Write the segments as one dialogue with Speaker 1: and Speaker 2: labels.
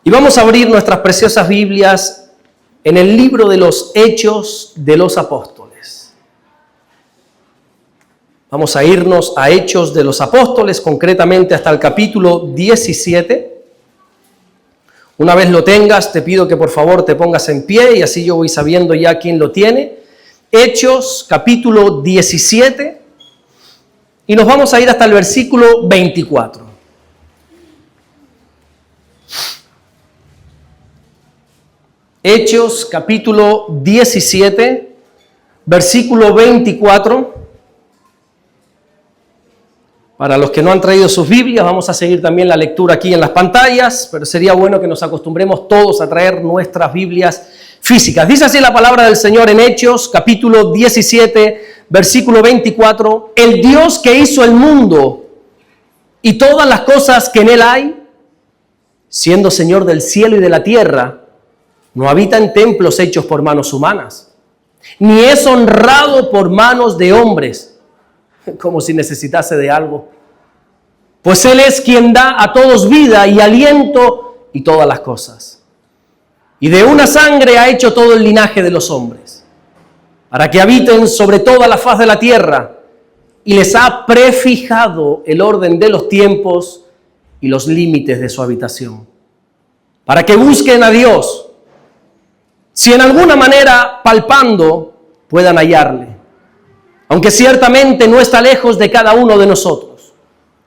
Speaker 1: Y vamos a abrir nuestras preciosas Biblias en el libro de los Hechos de los Apóstoles. Vamos a irnos a Hechos de los Apóstoles, concretamente hasta el capítulo 17. Una vez lo tengas, te pido que por favor te pongas en pie y así yo voy sabiendo ya quién lo tiene. Hechos, capítulo 17, y nos vamos a ir hasta el versículo 24. Hechos, capítulo 17, versículo 24. Para los que no han traído sus Biblias, vamos a seguir también la lectura aquí en las pantallas, pero sería bueno que nos acostumbremos todos a traer nuestras Biblias físicas. Dice así la palabra del Señor en Hechos, capítulo 17, versículo 24. El Dios que hizo el mundo y todas las cosas que en él hay, siendo Señor del cielo y de la tierra, no habita en templos hechos por manos humanas, ni es honrado por manos de hombres, como si necesitase de algo. Pues Él es quien da a todos vida y aliento y todas las cosas. Y de una sangre ha hecho todo el linaje de los hombres, para que habiten sobre toda la faz de la tierra, y les ha prefijado el orden de los tiempos y los límites de su habitación, para que busquen a Dios, si en alguna manera palpando puedan hallarle, aunque ciertamente no está lejos de cada uno de nosotros.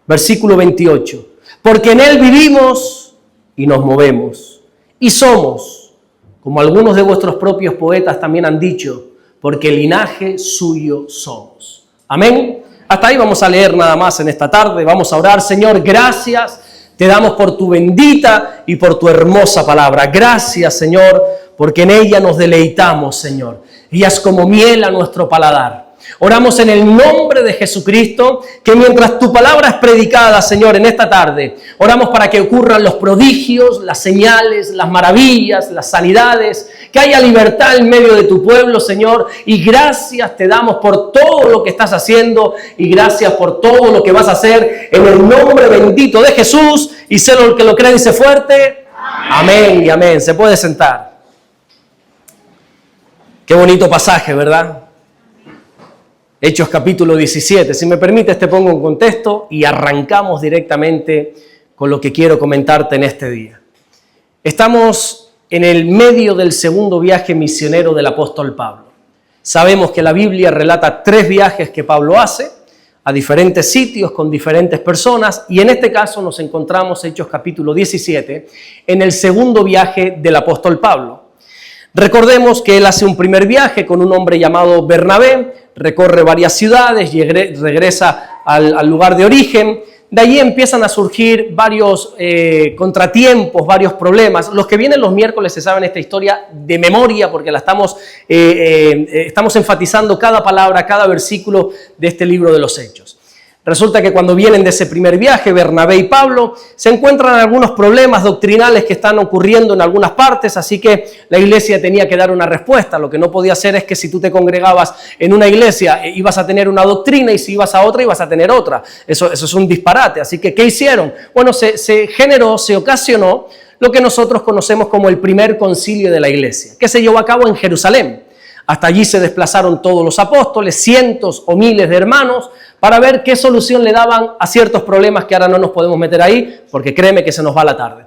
Speaker 1: Versículo 28. Porque en Él vivimos y nos movemos y somos, como algunos de vuestros propios poetas también han dicho, porque linaje suyo somos. Amén. Hasta ahí vamos a leer nada más en esta tarde. Vamos a orar. Señor, gracias te damos por tu bendita y por tu hermosa palabra. Gracias, Señor, porque en ella nos deleitamos, Señor. Ella es como miel a nuestro paladar. Oramos en el nombre de Jesucristo, que mientras tu palabra es predicada, Señor, en esta tarde, oramos para que ocurran los prodigios, las señales, las maravillas, las sanidades, que haya libertad en medio de tu pueblo, Señor, y gracias te damos por todo lo que estás haciendo y gracias por todo lo que vas a hacer en el nombre bendito de Jesús, y sé lo que lo cree dice fuerte, amén y amén. Se puede sentar. Qué bonito pasaje, ¿verdad? Hechos capítulo 17. Si me permites, te pongo en contexto y arrancamos directamente con lo que quiero comentarte en este día. Estamos en el medio del segundo viaje misionero del apóstol Pablo. Sabemos que la Biblia relata 3 viajes que Pablo hace a diferentes sitios con diferentes personas y en este caso nos encontramos, Hechos capítulo 17, en el segundo viaje del apóstol Pablo. Recordemos que él hace un primer viaje con un hombre llamado Bernabé, recorre varias ciudades y regresa al lugar de origen. De allí empiezan a surgir varios contratiempos, varios problemas. Los que vienen los miércoles se saben esta historia de memoria porque la estamos enfatizando cada palabra, cada versículo de este libro de los Hechos. Resulta que cuando vienen de ese primer viaje, Bernabé y Pablo, se encuentran algunos problemas doctrinales que están ocurriendo en algunas partes, así que la iglesia tenía que dar una respuesta. Lo que no podía ser es que si tú te congregabas en una iglesia ibas a tener una doctrina y si ibas a otra ibas a tener otra. Eso es un disparate. Así que, ¿qué hicieron? Bueno, se ocasionó lo que nosotros conocemos como el primer concilio de la iglesia, que se llevó a cabo en Jerusalén. Hasta allí se desplazaron todos los apóstoles, cientos o miles de hermanos, para ver qué solución le daban a ciertos problemas que ahora no nos podemos meter ahí, porque créeme que se nos va la tarde.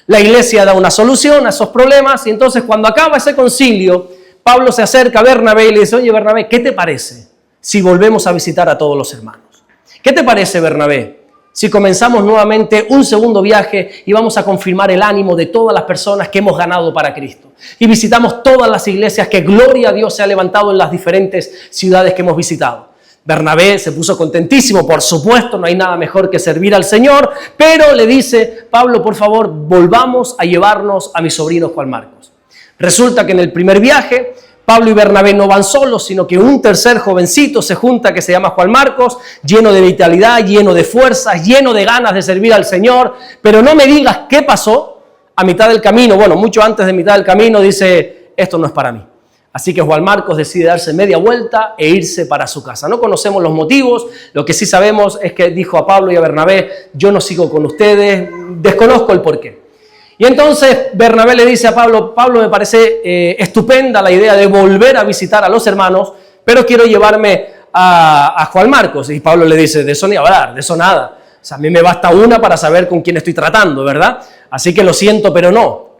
Speaker 1: La iglesia da una solución a esos problemas y entonces cuando acaba ese concilio, Pablo se acerca a Bernabé y le dice, oye Bernabé, ¿qué te parece si volvemos a visitar a todos los hermanos? ¿Qué te parece, Bernabé, si comenzamos nuevamente un segundo viaje y vamos a confirmar el ánimo de todas las personas que hemos ganado para Cristo? Y visitamos todas las iglesias que, gloria a Dios, se ha levantado en las diferentes ciudades que hemos visitado. Bernabé se puso contentísimo, por supuesto, no hay nada mejor que servir al Señor, pero le dice, Pablo, por favor, volvamos a llevarnos a mi sobrino Juan Marcos. Resulta que en el primer viaje, Pablo y Bernabé no van solos, sino que un tercer jovencito se junta que se llama Juan Marcos, lleno de vitalidad, lleno de fuerzas, lleno de ganas de servir al Señor, pero no me digas qué pasó a mitad del camino. Bueno, mucho antes de mitad del camino dice, esto no es para mí. Así que Juan Marcos decide darse media vuelta e irse para su casa. No conocemos los motivos, lo que sí sabemos es que dijo a Pablo y a Bernabé, yo no sigo con ustedes, desconozco el porqué. Y entonces Bernabé le dice a Pablo, Pablo, me parece estupenda la idea de volver a visitar a los hermanos, pero quiero llevarme a Juan Marcos. Y Pablo le dice, de eso ni hablar, de eso nada. O sea, a mí me basta una para saber con quién estoy tratando, ¿verdad? Así que lo siento, pero no.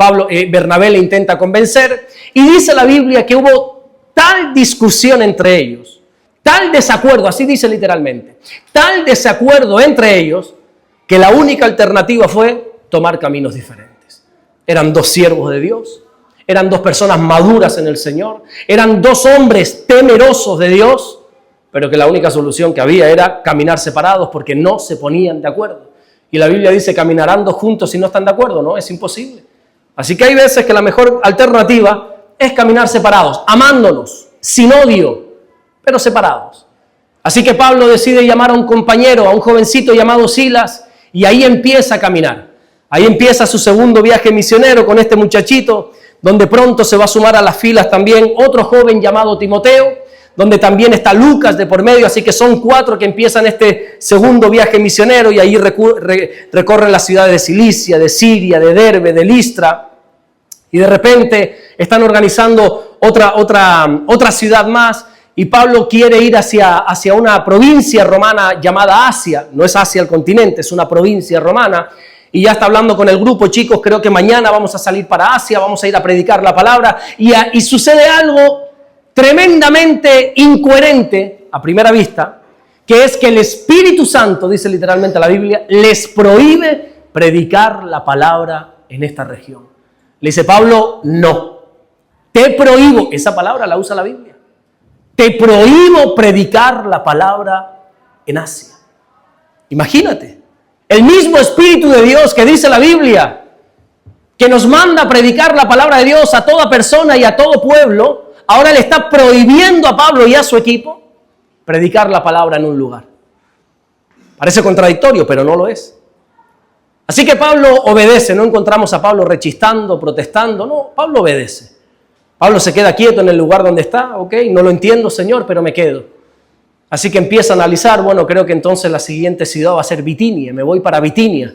Speaker 1: Bernabé le intenta convencer y dice la Biblia que hubo tal discusión entre ellos, tal desacuerdo, así dice literalmente, tal desacuerdo entre ellos que la única alternativa fue tomar caminos diferentes. Eran dos siervos de Dios, eran dos personas maduras en el Señor, eran dos hombres temerosos de Dios, pero que la única solución que había era caminar separados porque no se ponían de acuerdo. Y la Biblia dice, caminarán dos juntos si no están de acuerdo, ¿no? Es imposible. Así que hay veces que la mejor alternativa es caminar separados, amándonos, sin odio, pero separados. Así que Pablo decide llamar a un compañero, a un jovencito llamado Silas, y ahí empieza a caminar. Ahí empieza su segundo viaje misionero con este muchachito, donde pronto se va a sumar a las filas también otro joven llamado Timoteo, donde también está Lucas de por medio, así que son 4 que empiezan este segundo viaje misionero y ahí recorren las ciudades de Cilicia, de Siria, de Derbe, de Listra, y de repente están organizando otra ciudad más, y Pablo quiere ir hacia una provincia romana llamada Asia. No es Asia el continente, es una provincia romana, y ya está hablando con el grupo, chicos, creo que mañana vamos a salir para Asia, vamos a ir a predicar la palabra, y sucede algo tremendamente incoherente a primera vista, que es que el Espíritu Santo, dice literalmente la Biblia, les prohíbe predicar la palabra en esta región. Le dice Pablo, no, te prohíbo, esa palabra la usa la Biblia, te prohíbo predicar la palabra en Asia. Imagínate, el mismo Espíritu de Dios que dice la Biblia, que nos manda a predicar la palabra de Dios a toda persona y a todo pueblo, ahora le está prohibiendo a Pablo y a su equipo predicar la palabra en un lugar. Parece contradictorio, pero no lo es. Así que Pablo obedece, no encontramos a Pablo rechistando, protestando, no, Pablo obedece. Pablo se queda quieto en el lugar donde está, ok, no lo entiendo, Señor, pero me quedo. Así que empieza a analizar, bueno, creo que entonces la siguiente ciudad va a ser Bitinia, me voy para Bitinia.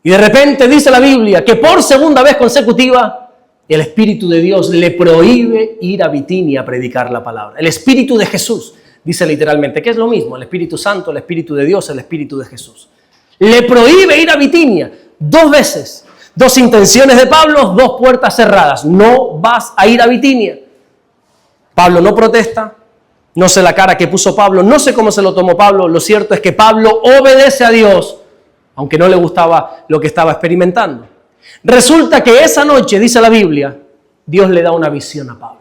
Speaker 1: Y de repente dice la Biblia que por segunda vez consecutiva el Espíritu de Dios le prohíbe ir a Bitinia a predicar la palabra. El Espíritu de Jesús, dice literalmente, que es lo mismo, el Espíritu Santo, el Espíritu de Dios, el Espíritu de Jesús. Le prohíbe ir a Bitinia 2 veces. 2 intenciones de Pablo, 2 puertas cerradas. No vas a ir a Bitinia. Pablo no protesta, no sé la cara que puso Pablo, no sé cómo se lo tomó Pablo. Lo cierto es que Pablo obedece a Dios, aunque no le gustaba lo que estaba experimentando. Resulta que esa noche, dice la Biblia, Dios le da una visión a Pablo.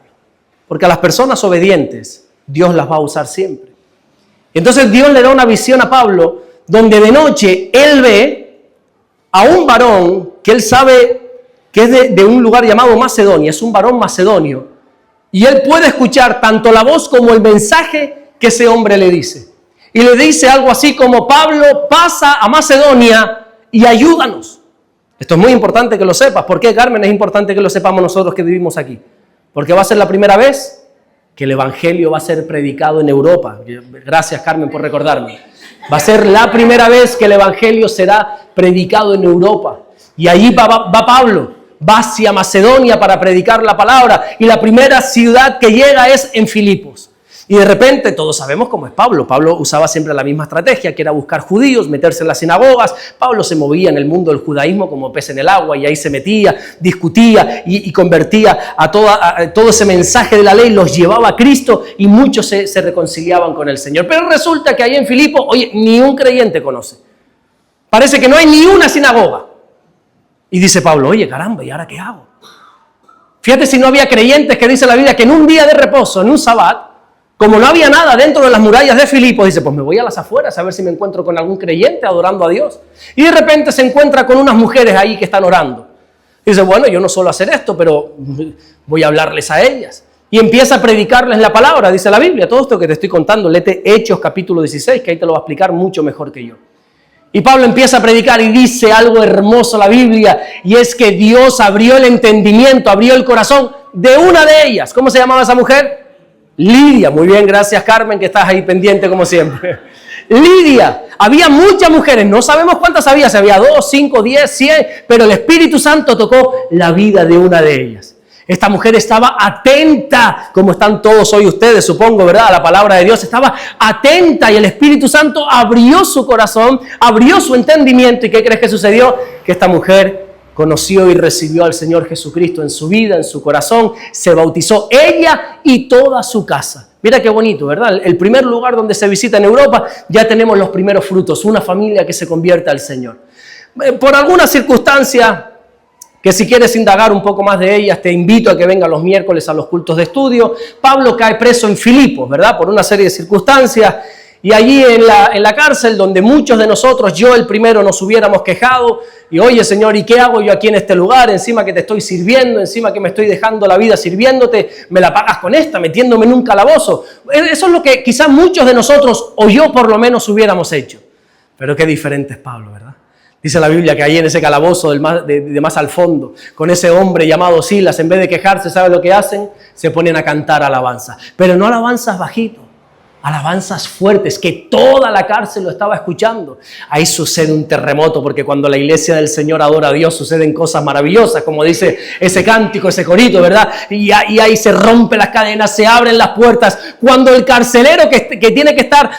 Speaker 1: Porque a las personas obedientes, Dios las va a usar siempre. Entonces Dios le da una visión a Pablo, donde de noche él ve a un varón que él sabe que es de un lugar llamado Macedonia, es un varón macedonio. Y él puede escuchar tanto la voz como el mensaje que ese hombre le dice. Y le dice algo así como, Pablo, pasa a Macedonia y ayúdanos. Esto es muy importante que lo sepas. ¿Por qué, Carmen? Es importante que lo sepamos nosotros que vivimos aquí. Porque va a ser la primera vez que el Evangelio va a ser predicado en Europa. Gracias, Carmen, por recordarme. Va a ser la primera vez que el Evangelio será predicado en Europa. Y allí va Pablo, va hacia Macedonia para predicar la palabra. Y la primera ciudad que llega es en Filipos. Y de repente todos sabemos cómo es Pablo. Pablo usaba siempre la misma estrategia, que era buscar judíos, meterse en las sinagogas. Pablo se movía en el mundo del judaísmo como pez en el agua y ahí se metía, discutía y convertía a todo ese mensaje de la ley, los llevaba a Cristo y muchos se reconciliaban con el Señor. Pero resulta que ahí en Filipos, oye, ni un creyente conoce. Parece que no hay ni una sinagoga. Y dice Pablo, oye, caramba, ¿y ahora qué hago? Fíjate si no había creyentes, que dice la Biblia que en un día de reposo, en un sabbat, como no había nada dentro de las murallas de Filipos, dice, pues me voy a las afueras a ver si me encuentro con algún creyente adorando a Dios. Y de repente se encuentra con unas mujeres ahí que están orando. Dice, bueno, yo no suelo hacer esto, pero voy a hablarles a ellas. Y empieza a predicarles la palabra, dice la Biblia. Todo esto que te estoy contando, léete Hechos capítulo 16, que ahí te lo va a explicar mucho mejor que yo. Y Pablo empieza a predicar y dice algo hermoso la Biblia, y es que Dios abrió el entendimiento, abrió el corazón de una de ellas. ¿Cómo se llamaba esa mujer? Lidia. Muy bien, gracias, Carmen, que estás ahí pendiente como siempre. Lidia. Había muchas mujeres, no sabemos cuántas había, si había 2, 5, 10, 100, pero el Espíritu Santo tocó la vida de una de ellas. Esta mujer estaba atenta, como están todos hoy ustedes, supongo, ¿verdad? A la palabra de Dios. Estaba atenta y el Espíritu Santo abrió su corazón, abrió su entendimiento. ¿Y qué crees que sucedió? Que esta mujer conoció y recibió al Señor Jesucristo en su vida, en su corazón. Se bautizó ella y toda su casa. Mira qué bonito, ¿verdad? El primer lugar donde se visita en Europa, ya tenemos los primeros frutos. Una familia que se convierte al Señor. Por alguna circunstancia, que si quieres indagar un poco más de ellas, te invito a que vengan los miércoles a los cultos de estudio. Pablo cae preso en Filipos, ¿verdad? Por una serie de circunstancias. Y allí en la cárcel, donde muchos de nosotros, yo el primero, nos hubiéramos quejado. Y oye, Señor, ¿y qué hago yo aquí en este lugar? Encima que te estoy sirviendo, encima que me estoy dejando la vida sirviéndote, me la pagas con esta, metiéndome en un calabozo. Eso es lo que quizás muchos de nosotros, o yo por lo menos, hubiéramos hecho. Pero qué diferente es Pablo, ¿verdad? Dice la Biblia que ahí en ese calabozo de más al fondo, con ese hombre llamado Silas, en vez de quejarse, ¿sabe lo que hacen? Se ponen a cantar alabanza. Pero no alabanzas bajito, alabanzas fuertes, que toda la cárcel lo estaba escuchando. Ahí sucede un terremoto, porque cuando la iglesia del Señor adora a Dios, suceden cosas maravillosas, como dice ese cántico, ese corito, ¿verdad? Y ahí se rompen las cadenas, se abren las puertas. Cuando el carcelero que tiene que estar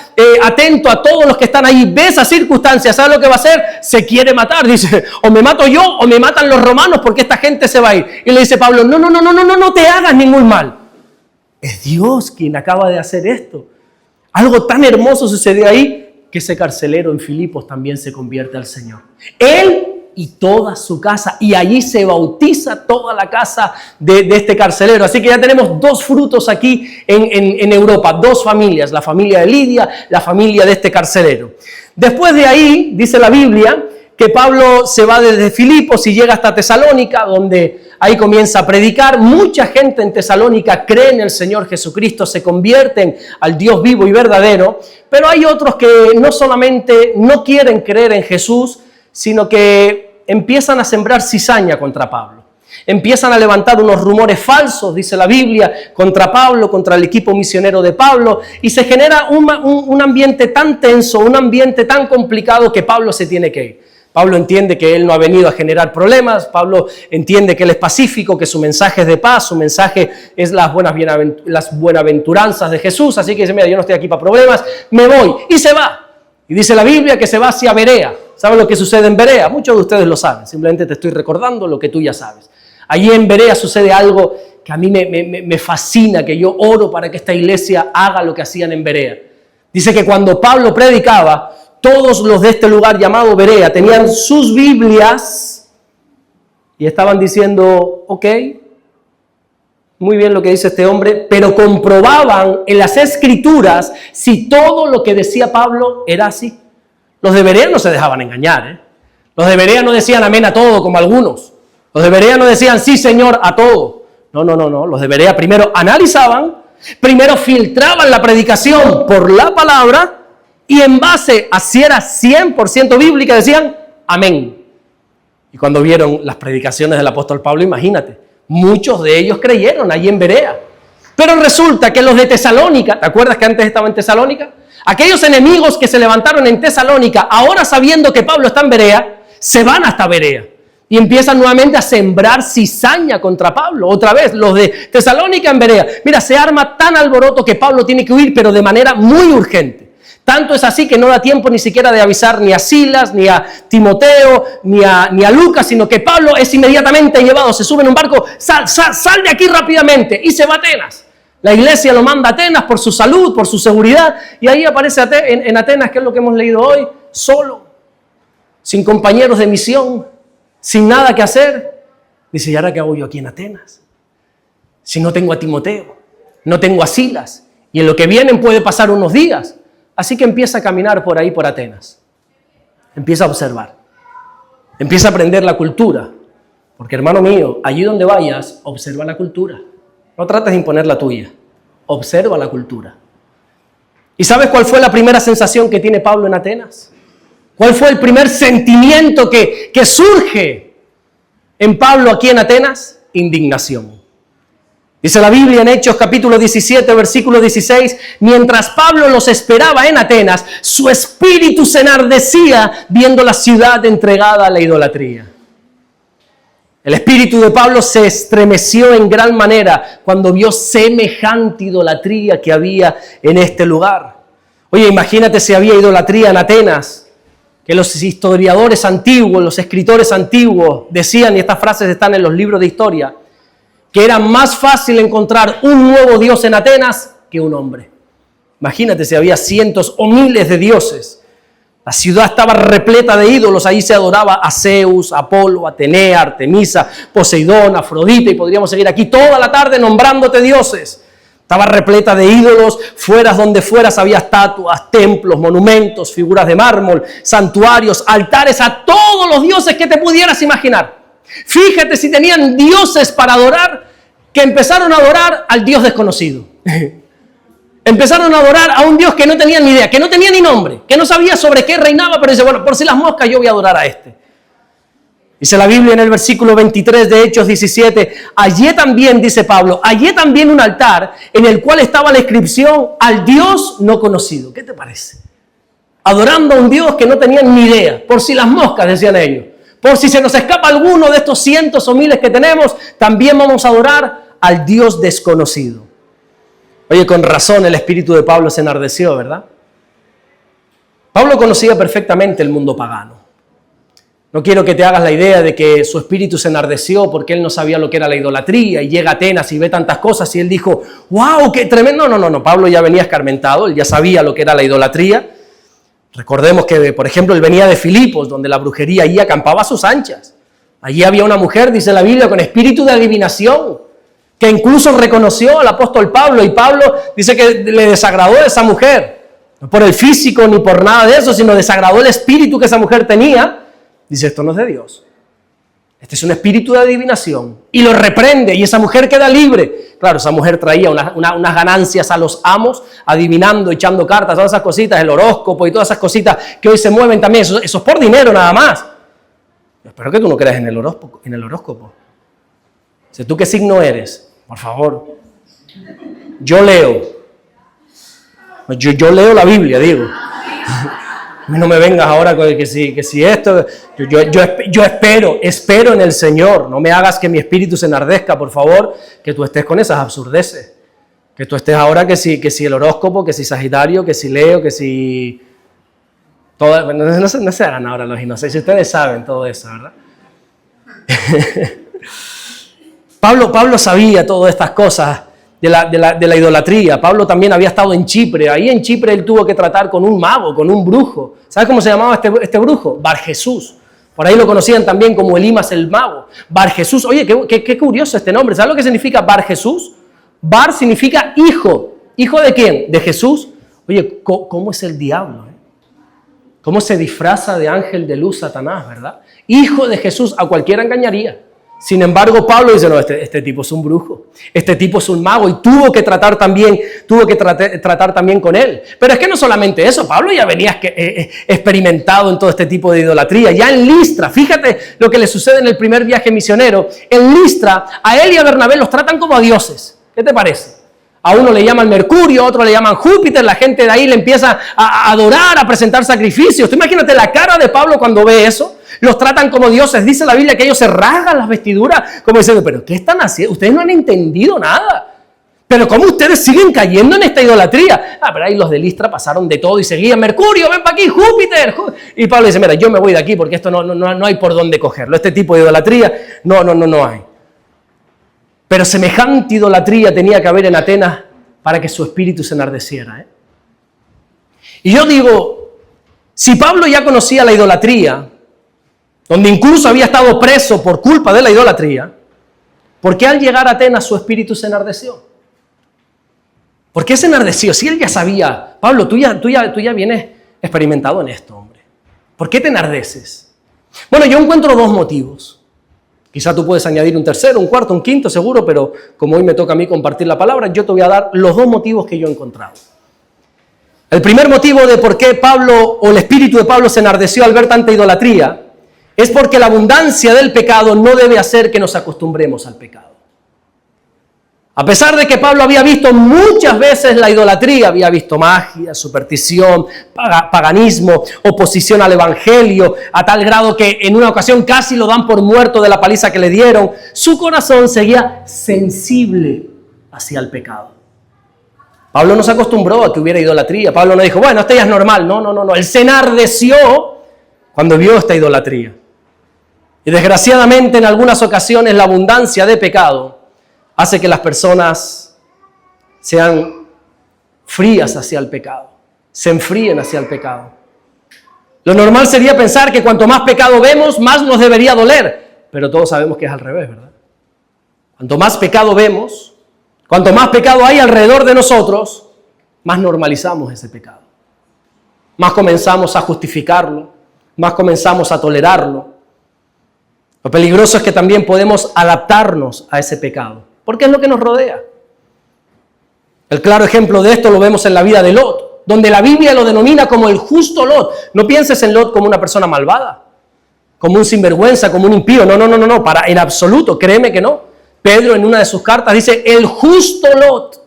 Speaker 1: atento a todos los que están ahí, ve esas circunstancias, ¿sabe lo que va a hacer? Se quiere matar, dice, o me mato yo o me matan los romanos, porque esta gente se va a ir. Y le dice Pablo, no te hagas ningún mal. Es Dios quien acaba de hacer esto. Algo tan hermoso sucedió ahí, que ese carcelero en Filipos también se convierte al Señor. Él y toda su casa, y allí se bautiza toda la casa de este carcelero. Así que ya tenemos dos frutos aquí en Europa, dos familias, la familia de Lidia, la familia de este carcelero. Después de ahí, dice la Biblia, que Pablo se va desde Filipos y llega hasta Tesalónica, donde ahí comienza a predicar. Mucha gente en Tesalónica cree en el Señor Jesucristo, se convierten al Dios vivo y verdadero, pero hay otros que no solamente no quieren creer en Jesús, sino que empiezan a sembrar cizaña contra Pablo. Empiezan a levantar unos rumores falsos, dice la Biblia, contra Pablo, contra el equipo misionero de Pablo, y se genera un ambiente tan tenso, un ambiente tan complicado que Pablo se tiene que ir. Pablo entiende que él no ha venido a generar problemas. Pablo entiende que él es pacífico, que su mensaje es de paz, su mensaje es las buenaventuranzas de Jesús. Así que dice, mira, yo no estoy aquí para problemas, me voy. Y se va. Y dice la Biblia que se va hacia Berea. ¿Saben lo que sucede en Berea? Muchos de ustedes lo saben. Simplemente te estoy recordando lo que tú ya sabes. Allí en Berea sucede algo que a mí me fascina, que yo oro para que esta iglesia haga lo que hacían en Berea. Dice que cuando Pablo predicaba, todos los de este lugar llamado Berea tenían sus Biblias y estaban diciendo, ok, muy bien lo que dice este hombre, pero comprobaban en las Escrituras si todo lo que decía Pablo era así. Los de Berea no se dejaban engañar, ¿eh? Los de Berea no decían amén a todo como algunos. Los de Berea no decían sí, Señor, a todo. No. Los de Berea primero analizaban, primero filtraban la predicación por la palabra, y en base a si era 100% bíblica decían amén. Y cuando vieron las predicaciones del apóstol Pablo, imagínate, muchos de ellos creyeron allí en Berea. Pero resulta que los de Tesalónica, ¿te acuerdas que antes estaban en Tesalónica? Aquellos enemigos que se levantaron en Tesalónica, ahora sabiendo que Pablo está en Berea, se van hasta Berea y empiezan nuevamente a sembrar cizaña contra Pablo. Otra vez, los de Tesalónica en Berea. Mira, se arma tan alboroto que Pablo tiene que huir, pero de manera muy urgente. Tanto es así que no da tiempo ni siquiera de avisar ni a Silas, ni a Timoteo, ni a Lucas, sino que Pablo es inmediatamente llevado, se sube en un barco, sal de aquí rápidamente, y se va a Atenas. La iglesia lo manda a Atenas por su salud, por su seguridad, y ahí aparece en Atenas, que es lo que hemos leído hoy, solo, sin compañeros de misión, sin nada que hacer. Dice, ¿y ahora qué hago yo aquí en Atenas? Si no tengo a Timoteo, no tengo a Silas, y en lo que vienen puede pasar unos días. Así que empieza a caminar por ahí, por Atenas. Empieza a observar. Empieza a aprender la cultura. Porque, hermano mío, allí donde vayas, observa la cultura. No trates de imponer la tuya. Observa la cultura. ¿Y sabes cuál fue la primera sensación que tiene Pablo en Atenas? ¿Cuál fue el primer sentimiento que surge en Pablo aquí en Atenas? Indignación. Dice la Biblia en Hechos capítulo 17, versículo 16, mientras Pablo los esperaba en Atenas, su espíritu se enardecía viendo la ciudad entregada a la idolatría. El espíritu de Pablo se estremeció en gran manera cuando vio semejante idolatría que había en este lugar. Oye, imagínate si había idolatría en Atenas, que los historiadores antiguos, los escritores antiguos decían, y estas frases están en los libros de historia, que era más fácil encontrar un nuevo dios en Atenas que un hombre. Imagínate si había cientos o miles de dioses. La ciudad estaba repleta de ídolos. Ahí se adoraba a Zeus, Apolo, Atenea, Artemisa, Poseidón, Afrodita, y podríamos seguir aquí toda la tarde nombrándote dioses. Estaba repleta de ídolos. Fueras donde fueras había estatuas, templos, monumentos, figuras de mármol, santuarios, altares a todos los dioses que te pudieras imaginar. Fíjate si tenían dioses para adorar, que empezaron a adorar al Dios desconocido. Empezaron a adorar a un Dios que no tenían ni idea, que no tenía ni nombre, que no sabía sobre qué reinaba, pero dice, bueno, por si las moscas yo voy a adorar a este. Dice la Biblia en el versículo 23 de Hechos 17, hallé también, dice Pablo, hallé también un altar en el cual estaba la inscripción al Dios no conocido. ¿Qué te parece? Adorando a un Dios que no tenían ni idea, por si las moscas, decían ellos. Por si se nos escapa alguno de estos cientos o miles que tenemos, también vamos a adorar al Dios desconocido. Oye, con razón el espíritu de Pablo se enardeció, ¿verdad? Pablo conocía perfectamente el mundo pagano. No quiero que te hagas la idea de que su espíritu se enardeció porque él no sabía lo que era la idolatría y llega a Atenas y ve tantas cosas y él dijo, ¡wow, qué tremendo! No, Pablo ya venía escarmentado, él ya sabía lo que era la idolatría. Recordemos que, por ejemplo, él venía de Filipos, donde la brujería allí acampaba a sus anchas. Allí había una mujer, dice la Biblia, con espíritu de adivinación, que incluso reconoció al apóstol Pablo, y Pablo dice que le desagradó a esa mujer, no por el físico ni por nada de eso, sino desagradó el espíritu que esa mujer tenía. Dice, esto no es de Dios. Este es un espíritu de adivinación. Y lo reprende y esa mujer queda libre. Claro, esa mujer traía unas ganancias a los amos, adivinando, echando cartas, todas esas cositas, el horóscopo y todas esas cositas que hoy se mueven también. Eso es por dinero nada más. Espero que tú no creas en el horóscopo. Si tú qué signo eres, por favor. Yo leo. Yo leo la Biblia, digo. No me vengas ahora con que si esto, yo espero en el Señor. No me hagas que mi espíritu se enardezca, por favor, que tú estés con esas absurdeces. Que tú estés ahora que si el horóscopo, que si Sagitario, que si Leo, que si... Todo, no se hagan ahora los inocentes, ustedes saben todo eso, ¿verdad? Pablo sabía todas estas cosas de la idolatría. Pablo también había estado en Chipre. Ahí en Chipre él tuvo que tratar con un mago, con un brujo. ¿Sabes cómo se llamaba este brujo? Barjesús. Por ahí lo conocían también como Elimas el mago. Barjesús. Oye, qué curioso este nombre. ¿Sabes lo que significa Barjesús? Bar significa hijo. ¿Hijo de quién? De Jesús. Oye, ¿cómo es el diablo? ¿Cómo se disfraza de ángel de luz Satanás, verdad? Hijo de Jesús, a cualquiera engañaría. Sin embargo, Pablo dice, no, este tipo es un brujo, este tipo es un mago, y tuvo que tratar también con él. Pero es que no solamente eso, Pablo ya venía experimentado en todo este tipo de idolatría. Ya en Listra, fíjate lo que le sucede en el primer viaje misionero. En Listra, a él y a Bernabé los tratan como a dioses. ¿Qué te parece? A uno le llaman Mercurio, a otro le llaman Júpiter, la gente de ahí le empieza a adorar, a presentar sacrificios. Tú imagínate la cara de Pablo cuando ve eso. Los tratan como dioses. Dice la Biblia que ellos se rasgan las vestiduras como diciendo, pero ¿qué están haciendo? Ustedes no han entendido nada. Pero ¿cómo ustedes siguen cayendo en esta idolatría? Pero ahí los de Listra pasaron de todo y seguían, Mercurio, ven para aquí, Júpiter. Y Pablo dice, mira, yo me voy de aquí porque esto no hay por dónde cogerlo. Este tipo de idolatría, no hay. Pero semejante idolatría tenía que haber en Atenas para que su espíritu se enardeciera. Y yo digo, si Pablo ya conocía la idolatría, donde incluso había estado preso por culpa de la idolatría, ¿por qué al llegar a Atenas su espíritu se enardeció? ¿Por qué se enardeció? Si él ya sabía, Pablo, tú ya vienes experimentado en esto, hombre. ¿Por qué te enardeces? Bueno, yo encuentro dos motivos. Quizá tú puedes añadir un tercero, un cuarto, un quinto, seguro, pero como hoy me toca a mí compartir la palabra, yo te voy a dar los dos motivos que yo he encontrado. El primer motivo de por qué Pablo o el espíritu de Pablo se enardeció al ver tanta idolatría es porque la abundancia del pecado no debe hacer que nos acostumbremos al pecado. A pesar de que Pablo había visto muchas veces la idolatría, había visto magia, superstición, paganismo, oposición al evangelio, a tal grado que en una ocasión casi lo dan por muerto de la paliza que le dieron, su corazón seguía sensible hacia el pecado. Pablo no se acostumbró a que hubiera idolatría. Pablo no dijo, bueno, esto ya es normal. No. Él se enardeció cuando vio esta idolatría. Y desgraciadamente en algunas ocasiones la abundancia de pecado hace que las personas sean frías hacia el pecado, se enfríen hacia el pecado. Lo normal sería pensar que cuanto más pecado vemos, más nos debería doler, pero todos sabemos que es al revés, ¿verdad? Cuanto más pecado vemos, cuanto más pecado hay alrededor de nosotros, más normalizamos ese pecado. Más comenzamos a justificarlo, más comenzamos a tolerarlo. Lo peligroso es que también podemos adaptarnos a ese pecado, porque es lo que nos rodea. El claro ejemplo de esto lo vemos en la vida de Lot, donde la Biblia lo denomina como el justo Lot. No pienses en Lot como una persona malvada, como un sinvergüenza, como un impío. No, en absoluto, créeme que no. Pedro en una de sus cartas dice, el justo Lot.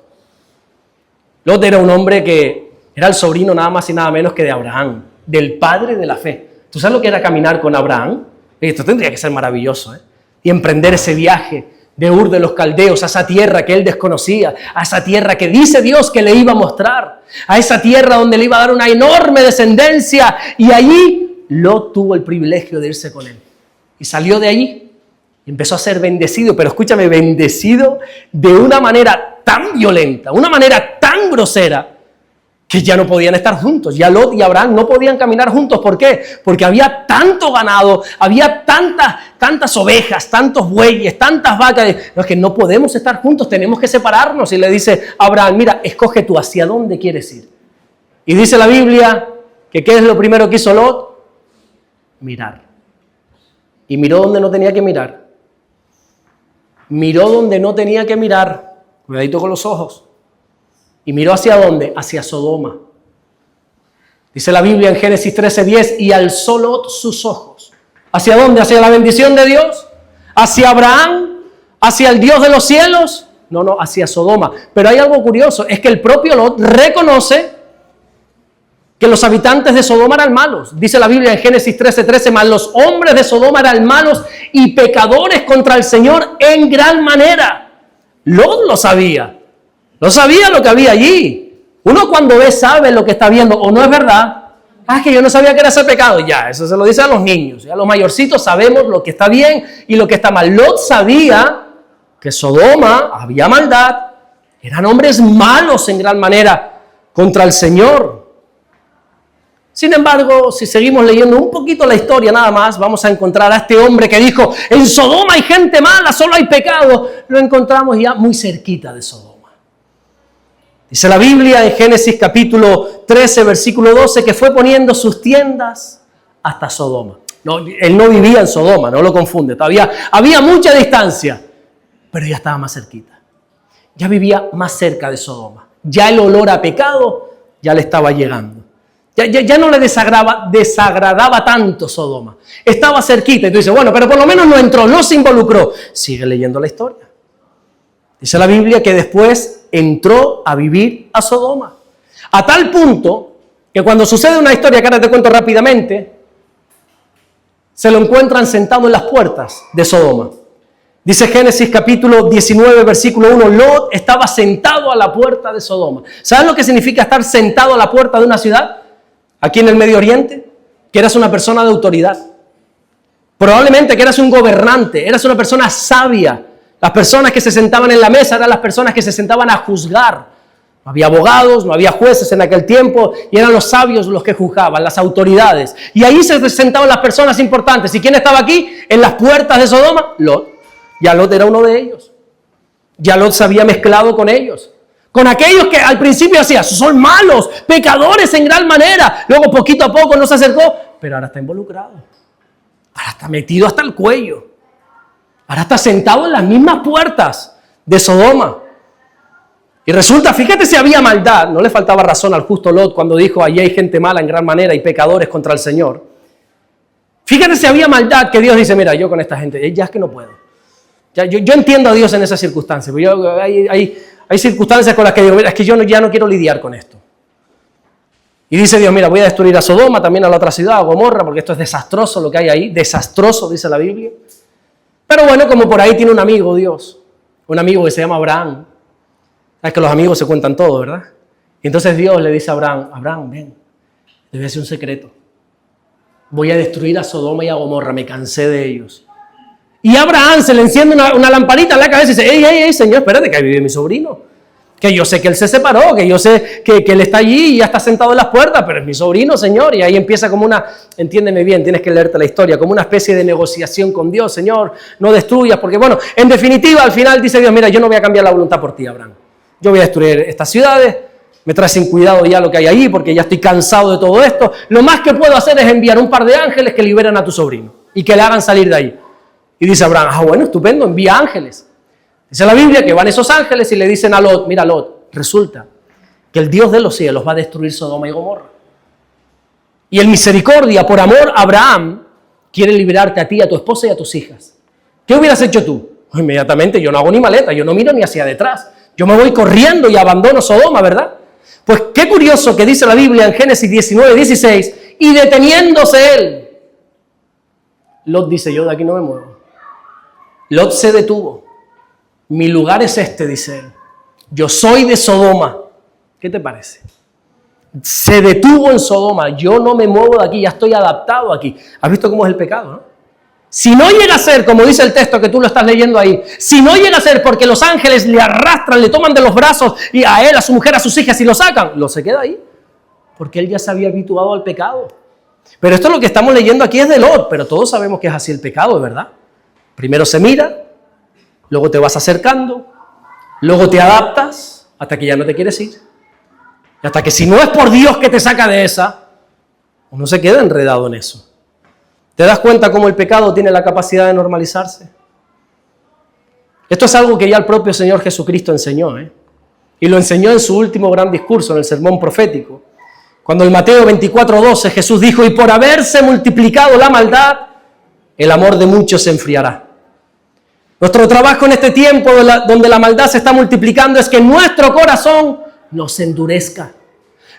Speaker 1: Lot era un hombre que era el sobrino nada más y nada menos que de Abraham, del padre de la fe. ¿Tú sabes lo que era caminar con Abraham? Esto tendría que ser maravilloso, ¿eh? Y emprender ese viaje de Ur de los Caldeos, a esa tierra que él desconocía, a esa tierra que dice Dios que le iba a mostrar, a esa tierra donde le iba a dar una enorme descendencia, y allí Lot tuvo el privilegio de irse con él. Y salió de allí y empezó a ser bendecido, pero escúchame, bendecido de una manera tan violenta, una manera tan grosera, que ya no podían estar juntos. Ya Lot y Abraham no podían caminar juntos. ¿Por qué? Porque había tanto ganado, había tantas ovejas, tantos bueyes, tantas vacas. No, es que no podemos estar juntos, tenemos que separarnos. Y le dice a Abraham, mira, escoge tú hacia dónde quieres ir. Y dice la Biblia que ¿qué es lo primero que hizo Lot? Mirar. Y miró donde no tenía que mirar. Miró donde no tenía que mirar. Cuidadito con los ojos. ¿Y miró hacia dónde? Hacia Sodoma. Dice la Biblia en Génesis 13:10, y alzó Lot sus ojos. ¿Hacia dónde? ¿Hacia la bendición de Dios? ¿Hacia Abraham? ¿Hacia el Dios de los cielos? No, hacia Sodoma. Pero hay algo curioso, es que el propio Lot reconoce que los habitantes de Sodoma eran malos. Dice la Biblia en Génesis 13:13, mas los hombres de Sodoma eran malos y pecadores contra el Señor en gran manera. Lot lo sabía. No sabía lo que había allí. Uno cuando ve sabe lo que está viendo, o no es verdad. Es que yo no sabía que era ese pecado. Ya, eso se lo dice a los niños. Ya los mayorcitos sabemos lo que está bien y lo que está mal. Lot sabía que Sodoma había maldad. Eran hombres malos en gran manera contra el Señor. Sin embargo, si seguimos leyendo un poquito la historia nada más, vamos a encontrar a este hombre que dijo, en Sodoma hay gente mala, solo hay pecado. Lo encontramos ya muy cerquita de Sodoma. Dice la Biblia en Génesis capítulo 13, versículo 12, que fue poniendo sus tiendas hasta Sodoma. No, él no vivía en Sodoma, no lo confunde. Todavía había mucha distancia, pero ya estaba más cerquita. Ya vivía más cerca de Sodoma. Ya el olor a pecado ya le estaba llegando. Ya no le desagradaba tanto Sodoma. Estaba cerquita y tú dices, bueno, pero por lo menos no entró, no se involucró. Sigue leyendo la historia. Dice la Biblia que después entró a vivir a Sodoma. A tal punto que cuando sucede una historia que ahora te cuento rápidamente, se lo encuentran sentado en las puertas de Sodoma. Dice Génesis capítulo 19, versículo 1, Lot estaba sentado a la puerta de Sodoma. ¿Sabes lo que significa estar sentado a la puerta de una ciudad? Aquí en el Medio Oriente, que eras una persona de autoridad. Probablemente que eras un gobernante, eras una persona sabia. Las personas que se sentaban en la mesa eran las personas que se sentaban a juzgar. No había abogados, no había jueces en aquel tiempo y eran los sabios los que juzgaban, las autoridades. Y ahí se sentaban las personas importantes. ¿Y quién estaba aquí? En las puertas de Sodoma, Lot. Ya Lot era uno de ellos. Ya Lot se había mezclado con ellos. Con aquellos que al principio hacía, son malos, pecadores en gran manera. Luego poquito a poco no se acercó, pero ahora está involucrado. Ahora está metido hasta el cuello. Ahora está sentado en las mismas puertas de Sodoma. Y resulta, fíjate si había maldad. No le faltaba razón al justo Lot cuando dijo, allí hay gente mala en gran manera y pecadores contra el Señor. Fíjate si había maldad que Dios dice, mira, yo con esta gente, ya es que no puedo. Yo entiendo a Dios en esas circunstancias, pero hay circunstancias con las que digo, mira, es que yo ya no quiero lidiar con esto. Y dice Dios, mira, voy a destruir a Sodoma, también a la otra ciudad, a Gomorra, porque esto es desastroso lo que hay ahí, desastroso, dice la Biblia. Pero bueno, como por ahí tiene un amigo Dios, un amigo que se llama Abraham. Sabes que los amigos se cuentan todo, ¿verdad? Y entonces Dios le dice a Abraham, Abraham, ven, te voy a decir un secreto. Voy a destruir a Sodoma y a Gomorra, me cansé de ellos. Y a Abraham se le enciende una lamparita en la cabeza y dice, ey, Señor, espérate, que ahí vive mi sobrino. Que yo sé que él se separó, que yo sé que él está allí y ya está sentado en las puertas, pero es mi sobrino, Señor. Y ahí empieza como entiéndeme bien, tienes que leerte la historia, como una especie de negociación con Dios. Señor, no destruyas, porque bueno, en definitiva, al final dice Dios, mira, yo no voy a cambiar la voluntad por ti, Abraham. Yo voy a destruir estas ciudades, me trae sin cuidado ya lo que hay ahí, porque ya estoy cansado de todo esto. Lo más que puedo hacer es enviar un par de ángeles que liberan a tu sobrino y que le hagan salir de ahí. Y dice Abraham, bueno, estupendo, envía ángeles. Dice la Biblia que van esos ángeles y le dicen a Lot, mira Lot, resulta que el Dios de los cielos va a destruir Sodoma y Gomorra. Y en misericordia, por amor a Abraham, quiere liberarte a ti, a tu esposa y a tus hijas. ¿Qué hubieras hecho tú? Inmediatamente yo no hago ni maleta, yo no miro ni hacia detrás. Yo me voy corriendo y abandono Sodoma, ¿verdad? Pues qué curioso que dice la Biblia en Génesis 19:16, y deteniéndose él, Lot dice, yo de aquí no me muevo. Lot se detuvo. Mi lugar es este, dice él. Yo soy de Sodoma. ¿Qué te parece? Se detuvo en Sodoma. Yo no me muevo de aquí, ya estoy adaptado aquí. ¿Has visto cómo es el pecado, no? Si no llega a ser, como dice el texto que tú lo estás leyendo ahí, si no llega a ser porque los ángeles le arrastran, le toman de los brazos y a él, a su mujer, a sus hijas y lo sacan, lo se queda ahí. Porque él ya se había habituado al pecado. Pero esto es lo que estamos leyendo aquí es de Lot, pero todos sabemos que es así el pecado, ¿verdad? Primero se mira, luego te vas acercando, luego te adaptas hasta que ya no te quieres ir. Y hasta que si no es por Dios que te saca de esa, uno se queda enredado en eso. ¿Te das cuenta cómo el pecado tiene la capacidad de normalizarse? Esto es algo que ya el propio Señor Jesucristo enseñó, y lo enseñó en su último gran discurso, en el sermón profético. Cuando en Mateo 24:12 Jesús dijo, y por haberse multiplicado la maldad, el amor de muchos se enfriará. Nuestro trabajo en este tiempo donde la maldad se está multiplicando es que nuestro corazón no se endurezca.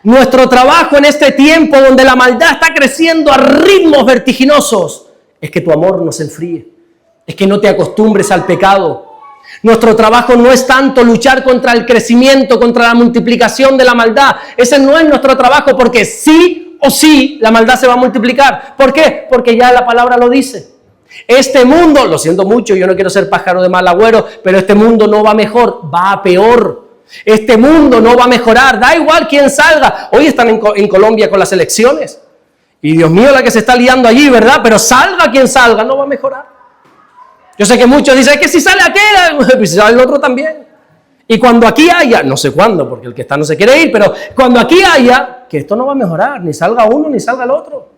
Speaker 1: Nuestro trabajo en este tiempo donde la maldad está creciendo a ritmos vertiginosos es que tu amor no se enfríe, es que no te acostumbres al pecado. Nuestro trabajo no es tanto luchar contra el crecimiento, contra la multiplicación de la maldad. Ese no es nuestro trabajo, porque sí o sí la maldad se va a multiplicar. ¿Por qué? Porque ya la palabra lo dice. Este mundo, lo siento mucho, yo no quiero ser pájaro de mal agüero, pero este mundo no va mejor, va a peor. Este mundo no va a mejorar, da igual quién salga. Hoy están en Colombia con las elecciones. Y Dios mío, la que se está liando allí, ¿verdad? Pero salga quien salga, no va a mejorar. Yo sé que muchos dicen, es que si sale aquel, pues si sale el otro también. Y cuando aquí haya, no sé cuándo, porque el que está no se quiere ir, pero cuando aquí haya, que esto no va a mejorar, ni salga uno ni salga el otro.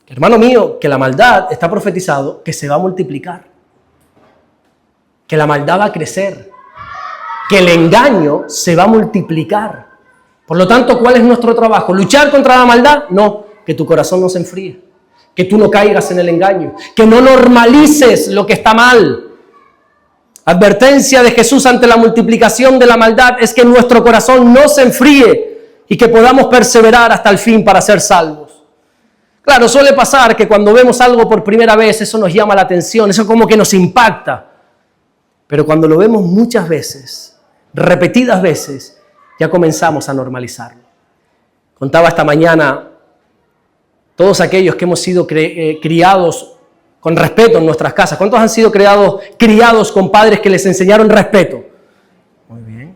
Speaker 1: Hermano mío, que la maldad está profetizado que se va a multiplicar. Que la maldad va a crecer. Que el engaño se va a multiplicar. Por lo tanto, ¿cuál es nuestro trabajo? ¿Luchar contra la maldad? No, que tu corazón no se enfríe. Que tú no caigas en el engaño. Que no normalices lo que está mal. Advertencia de Jesús ante la multiplicación de la maldad es que nuestro corazón no se enfríe y que podamos perseverar hasta el fin para ser salvos. Claro, suele pasar que cuando vemos algo por primera vez, eso nos llama la atención, eso como que nos impacta. Pero cuando lo vemos muchas veces, repetidas veces, ya comenzamos a normalizarlo. Contaba esta mañana, todos aquellos que hemos sido criados con respeto en nuestras casas. ¿Cuántos han sido criados con padres que les enseñaron respeto? Muy bien.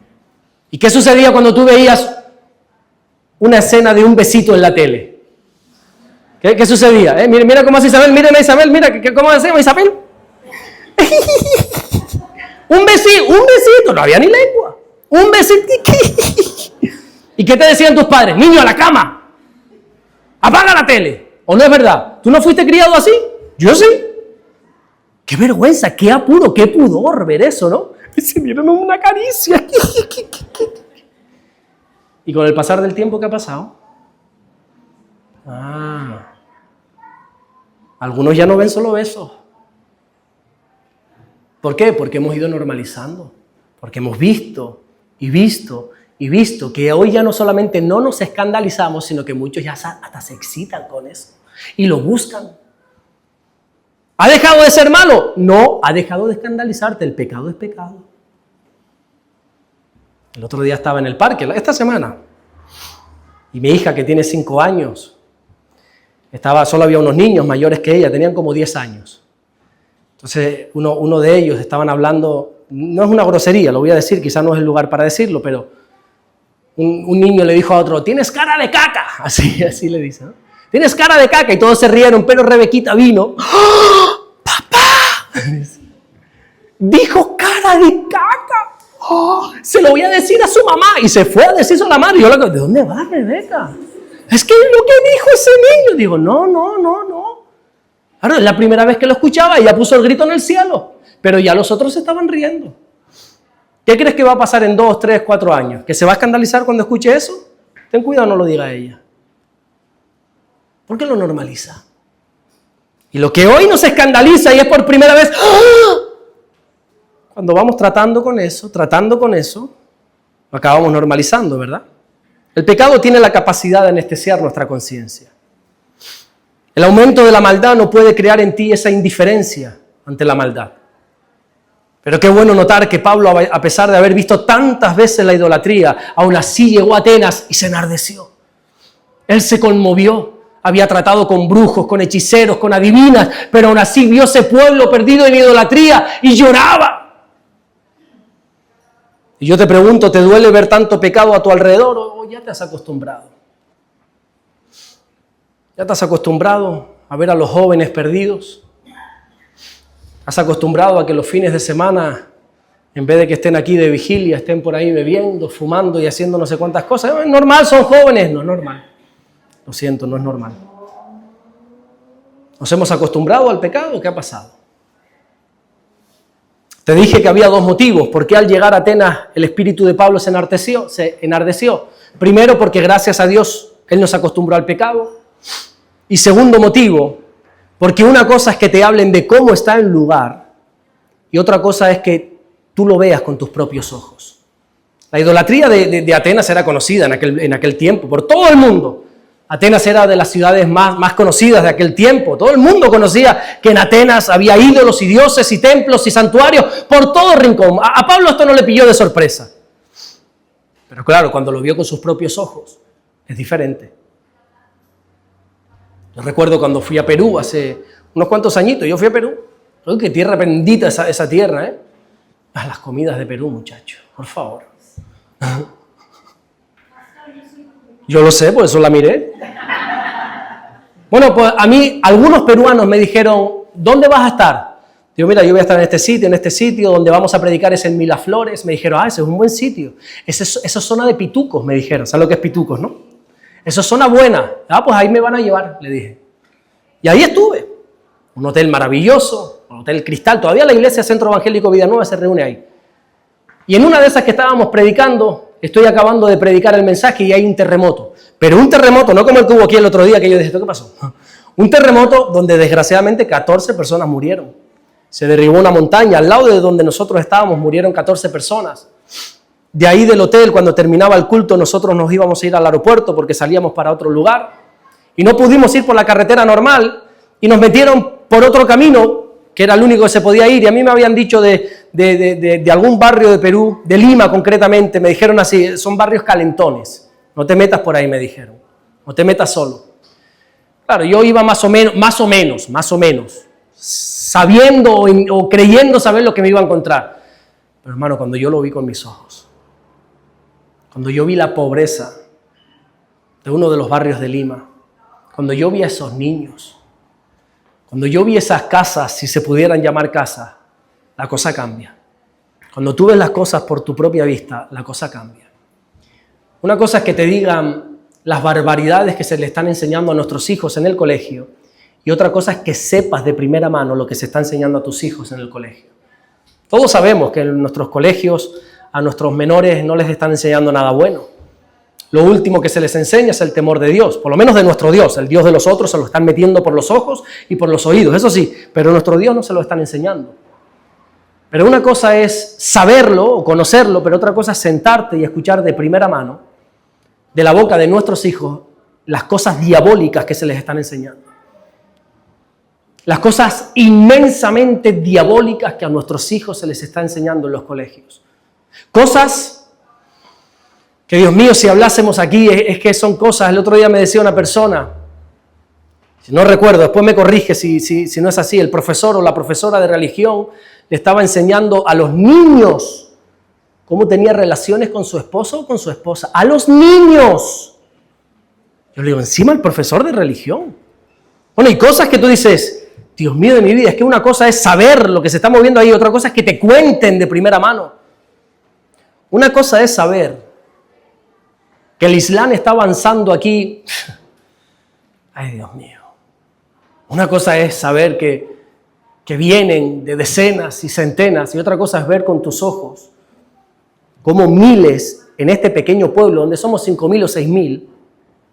Speaker 1: ¿Y qué sucedía cuando tú veías una escena de un besito en la tele? ¿Qué sucedía? Mira cómo hace Isabel, miren a Isabel, mira cómo hacemos Isabel. Un besito, no había ni lengua. Un besito. ¿Y qué te decían tus padres? Niño, a la cama. Apaga la tele. ¿O no es verdad? ¿Tú no fuiste criado así? Yo sí. Qué vergüenza, qué apuro, qué pudor ver eso, ¿no? Se dieron una caricia. Y con el pasar del tiempo, ¿qué ha pasado? Algunos ya no ven solo besos. ¿Por qué? Porque hemos ido normalizando, porque hemos visto y visto y visto que hoy ya no solamente no nos escandalizamos, sino que muchos ya hasta se excitan con eso y lo buscan. ¿Ha dejado de ser malo? No, ha dejado de escandalizarte. El pecado es pecado. El otro día estaba en el parque, esta semana, y mi hija, que tiene 5 años, solo había unos niños mayores que ella, tenían como 10 años. Entonces, uno de ellos estaban hablando, no es una grosería, lo voy a decir, quizás no es el lugar para decirlo, pero un niño le dijo a otro, tienes cara de caca, así le dice, ¿no? Tienes cara de caca, y todos se rieron, pero Rebequita vino, ¡oh, papá! Dijo cara de caca, ¡oh, se lo voy a decir a su mamá! Y se fue a decirlo a la madre, y yo le digo, ¿de dónde va Rebeca? Es que lo que dijo ese niño. Digo, no. Claro, es la primera vez que lo escuchaba, ella puso el grito en el cielo, pero ya los otros se estaban riendo. ¿Qué crees que va a pasar en 2, 3, 4 años? ¿Que se va a escandalizar cuando escuche eso? Ten cuidado, no lo diga ella. ¿Por qué lo normaliza? Y lo que hoy nos escandaliza y es por primera vez, ¡ah! Cuando vamos tratando con eso, lo acabamos normalizando, ¿verdad? El pecado tiene la capacidad de anestesiar nuestra conciencia. El aumento de la maldad no puede crear en ti esa indiferencia ante la maldad. Pero qué bueno notar que Pablo, a pesar de haber visto tantas veces la idolatría, aún así llegó a Atenas y se enardeció. Él se conmovió. Había tratado con brujos, con hechiceros, con adivinas, pero aún así vio ese pueblo perdido en idolatría y lloraba. Y yo te pregunto, ¿te duele ver tanto pecado a tu alrededor o ya te has acostumbrado? ¿Ya te has acostumbrado a ver a los jóvenes perdidos? ¿Has acostumbrado a que los fines de semana, en vez de que estén aquí de vigilia, estén por ahí bebiendo, fumando y haciendo no sé cuántas cosas? ¿Es normal? ¿Son jóvenes? No es normal. Lo siento, no es normal. ¿Nos hemos acostumbrado al pecado? ¿Qué ha pasado? Te dije que había 2 motivos. ¿Por qué al llegar a Atenas el espíritu de Pablo se enardeció? Primero, porque gracias a Dios él nos acostumbró al pecado. Y segundo motivo, porque una cosa es que te hablen de cómo está el lugar y otra cosa es que tú lo veas con tus propios ojos. La idolatría de Atenas era conocida en aquel tiempo por todo el mundo. Atenas era de las ciudades más conocidas de aquel tiempo. Todo el mundo conocía que en Atenas había ídolos y dioses y templos y santuarios por todo rincón. A Pablo esto no le pilló de sorpresa. Pero claro, cuando lo vio con sus propios ojos, es diferente. Yo recuerdo cuando fui a Perú hace unos cuantos añitos, yo fui a Perú. Uy, qué tierra bendita esa tierra, ¿eh? Las comidas de Perú, muchachos, por favor. Yo lo sé, por eso la miré. Bueno, pues a mí algunos peruanos me dijeron, ¿dónde vas a estar? Digo, mira, yo voy a estar en este sitio, donde vamos a predicar es en Miraflores. Me dijeron, ese es un buen sitio. Eso es zona de pitucos, me dijeron. ¿Sabes lo que es pitucos, no? Eso es zona buena. Pues ahí me van a llevar, le dije. Y ahí estuve. Un hotel maravilloso, un hotel Cristal. Todavía la iglesia Centro Evangélico Vida Nueva se reúne ahí. Y en una de esas que estábamos predicando, estoy acabando de predicar el mensaje y hay un terremoto. Pero un terremoto, no como el que hubo aquí el otro día, que yo dije, ¿qué pasó? Un terremoto donde desgraciadamente 14 personas murieron. Se derribó una montaña, al lado de donde nosotros estábamos murieron 14 personas. De ahí del hotel, cuando terminaba el culto, nosotros nos íbamos a ir al aeropuerto porque salíamos para otro lugar. Y no pudimos ir por la carretera normal y nos metieron por otro camino, que era el único que se podía ir. Y a mí me habían dicho de algún barrio de Perú, de Lima concretamente, me dijeron así, son barrios calentones. No te metas por ahí, me dijeron. No te metas solo. Claro, yo iba más o menos, sabiendo o creyendo saber lo que me iba a encontrar. Pero hermano, cuando yo lo vi con mis ojos, cuando yo vi la pobreza de uno de los barrios de Lima, cuando yo vi a esos niños, cuando yo vi esas casas, si se pudieran llamar casas, la cosa cambia. Cuando tú ves las cosas por tu propia vista, la cosa cambia. Una cosa es que te digan las barbaridades que se le están enseñando a nuestros hijos en el colegio y otra cosa es que sepas de primera mano lo que se está enseñando a tus hijos en el colegio. Todos sabemos que en nuestros colegios a nuestros menores no les están enseñando nada bueno. Lo último que se les enseña es el temor de Dios, por lo menos de nuestro Dios. El Dios de los otros se lo están metiendo por los ojos y por los oídos, eso sí, pero nuestro Dios no se lo están enseñando. Pero una cosa es saberlo o conocerlo, pero otra cosa es sentarte y escuchar de primera mano, de la boca de nuestros hijos, las cosas diabólicas que se les están enseñando. Las cosas inmensamente diabólicas que a nuestros hijos se les está enseñando en los colegios. Cosas que, Dios mío, si hablásemos aquí, es que son cosas. El otro día me decía una persona, no recuerdo, después me corrige si no es así, el profesor o la profesora de religión le estaba enseñando a los niños cómo tenía relaciones con su esposo o con su esposa. ¡A los niños! Yo le digo, encima el profesor de religión. Bueno, hay cosas que tú dices, Dios mío de mi vida, es que una cosa es saber lo que se está moviendo ahí, otra cosa es que te cuenten de primera mano. Una cosa es saber que el Islam está avanzando aquí. Ay, Dios mío. Una cosa es saber que vienen de decenas y centenas, y otra cosa es ver con tus ojos cómo miles en este pequeño pueblo, donde somos 5.000 o 6.000,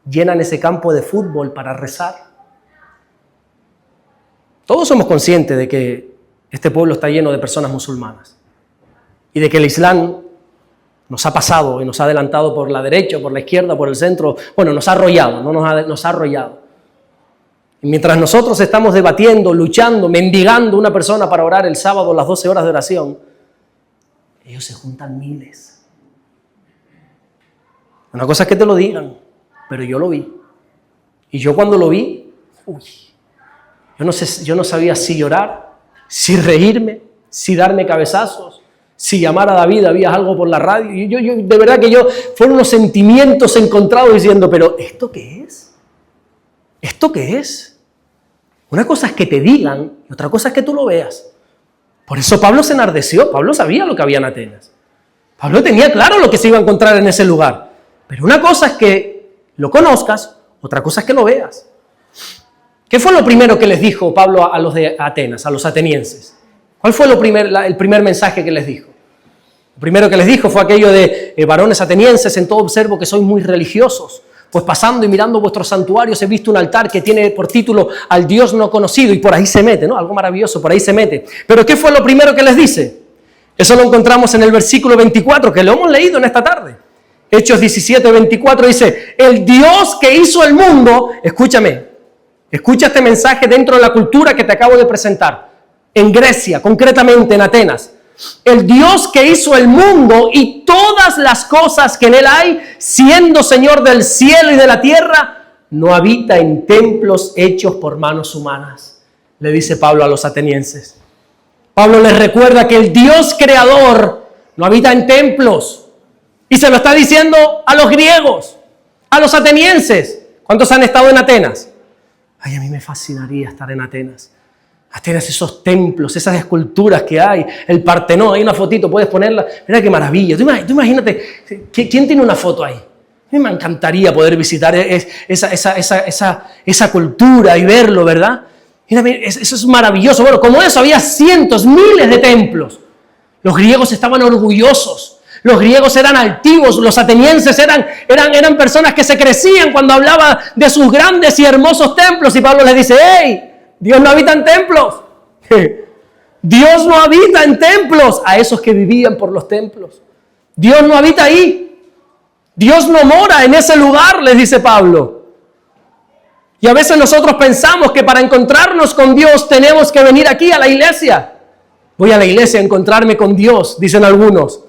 Speaker 1: llenan ese campo de fútbol para rezar. Todos somos conscientes de que este pueblo está lleno de personas musulmanas y de que el Islam nos ha pasado y nos ha adelantado por la derecha, por la izquierda, por el centro. Bueno, nos ha arrollado, nos ha arrollado. Y mientras nosotros estamos debatiendo, luchando, mendigando una persona para orar el sábado las 12 horas de oración, ellos se juntan miles. Una cosa es que te lo digan, pero yo lo vi. Y yo cuando lo vi, yo no sabía si llorar, si reírme, si darme cabezazos, si llamar a David, había algo por la radio. Yo de verdad que fueron unos sentimientos encontrados diciendo, pero ¿esto qué es? ¿Esto qué es? Una cosa es que te digan y otra cosa es que tú lo veas. Por eso Pablo se enardeció. Pablo sabía lo que había en Atenas. Pablo tenía claro lo que se iba a encontrar en ese lugar. Pero una cosa es que lo conozcas, otra cosa es que lo veas. ¿Qué fue lo primero que les dijo Pablo a los de Atenas, a los atenienses? ¿Cuál fue el primer mensaje que les dijo? Lo primero que les dijo fue aquello de varones atenienses, en todo observo que sois muy religiosos. Pues pasando y mirando vuestros santuarios he visto un altar que tiene por título al Dios no conocido, y por ahí se mete, ¿no? Algo maravilloso, por ahí se mete. Pero ¿qué fue lo primero que les dice? Eso lo encontramos en el versículo 24, que lo hemos leído en esta tarde. Hechos 17, 24 dice, el Dios que hizo el mundo, escúchame, escucha este mensaje dentro de la cultura que te acabo de presentar, en Grecia, concretamente en Atenas. El Dios que hizo el mundo y todas las cosas que en él hay, siendo Señor del cielo y de la tierra, no habita en templos hechos por manos humanas, le dice Pablo a los atenienses. Pablo les recuerda que el Dios creador no habita en templos, y se lo está diciendo a los griegos, a los atenienses. ¿Cuántos han estado en Atenas? Ay, a mí me fascinaría estar en Atenas. Atenas, esos templos, esas esculturas que hay, el Partenón, hay una fotito, puedes ponerla. Mira qué maravilla. Tú imagínate, ¿quién tiene una foto ahí? A mí me encantaría poder visitar esa cultura y verlo, ¿verdad? Mira, eso es maravilloso. Bueno, como eso había cientos, miles de templos. Los griegos estaban orgullosos. Los griegos eran altivos, los atenienses eran personas que se crecían cuando hablaba de sus grandes y hermosos templos. Y Pablo les dice, ¡hey! Dios no habita en templos. Dios no habita en templos. A esos que vivían por los templos. Dios no habita ahí. Dios no mora en ese lugar, les dice Pablo. Y a veces nosotros pensamos que para encontrarnos con Dios tenemos que venir aquí a la iglesia. Voy a la iglesia a encontrarme con Dios, dicen algunos.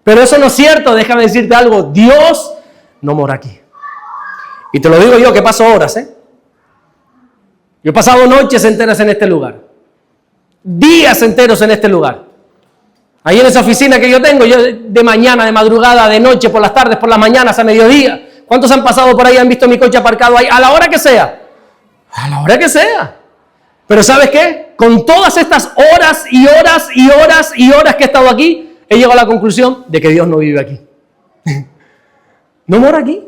Speaker 1: Pero eso no es cierto, déjame decirte algo. Dios no mora aquí. Y te lo digo yo que paso horas, Yo he pasado noches enteras en este lugar. Días enteros en este lugar. Ahí en esa oficina que yo tengo, yo de mañana, de madrugada, de noche, por las tardes, por las mañanas, a mediodía. ¿Cuántos han pasado por ahí y han visto mi coche aparcado ahí? A la hora que sea. A la hora que sea. Pero ¿sabes qué? Con todas estas horas y horas y horas y horas que he estado aquí, he llegado a la conclusión de que Dios no vive aquí. No mora aquí.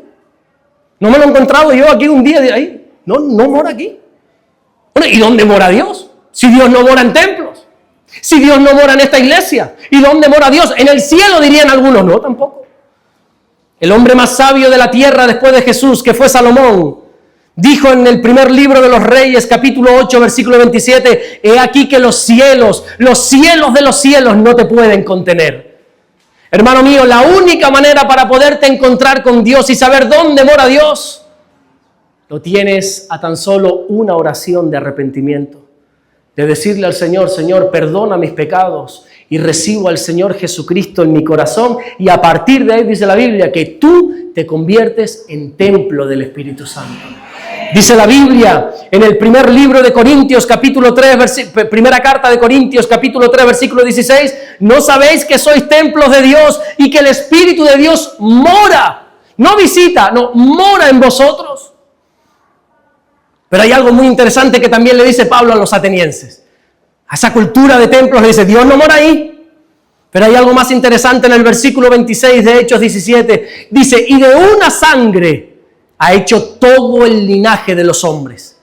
Speaker 1: No me lo he encontrado yo aquí un día de ahí. No mora aquí. Bueno, ¿y dónde mora Dios? Si Dios no mora en templos. Si Dios no mora en esta iglesia. ¿Y dónde mora Dios? En el cielo, dirían algunos. No, tampoco. El hombre más sabio de la tierra después de Jesús, que fue Salomón, Dijo en el primer libro de los Reyes, capítulo 8, versículo 27, he aquí que los cielos de los cielos no te pueden contener. Hermano mío, la única manera para poderte encontrar con Dios y saber dónde mora Dios, lo tienes a tan solo una oración de arrepentimiento. De decirle al Señor, Señor, perdona mis pecados y recibo al Señor Jesucristo en mi corazón. Y a partir de ahí dice la Biblia que tú te conviertes en templo del Espíritu Santo. Dice la Biblia en el primer libro de Corintios, capítulo 3, primera carta de Corintios, capítulo 3, versículo 16, ¿no sabéis que sois templos de Dios y que el Espíritu de Dios mora? No visita, no, mora en vosotros. Pero hay algo muy interesante que también le dice Pablo a los atenienses. A esa cultura de templos le dice, Dios no mora ahí. Pero hay algo más interesante en el versículo 26 de Hechos 17. Dice, y de una sangre ha hecho todo el linaje de los hombres,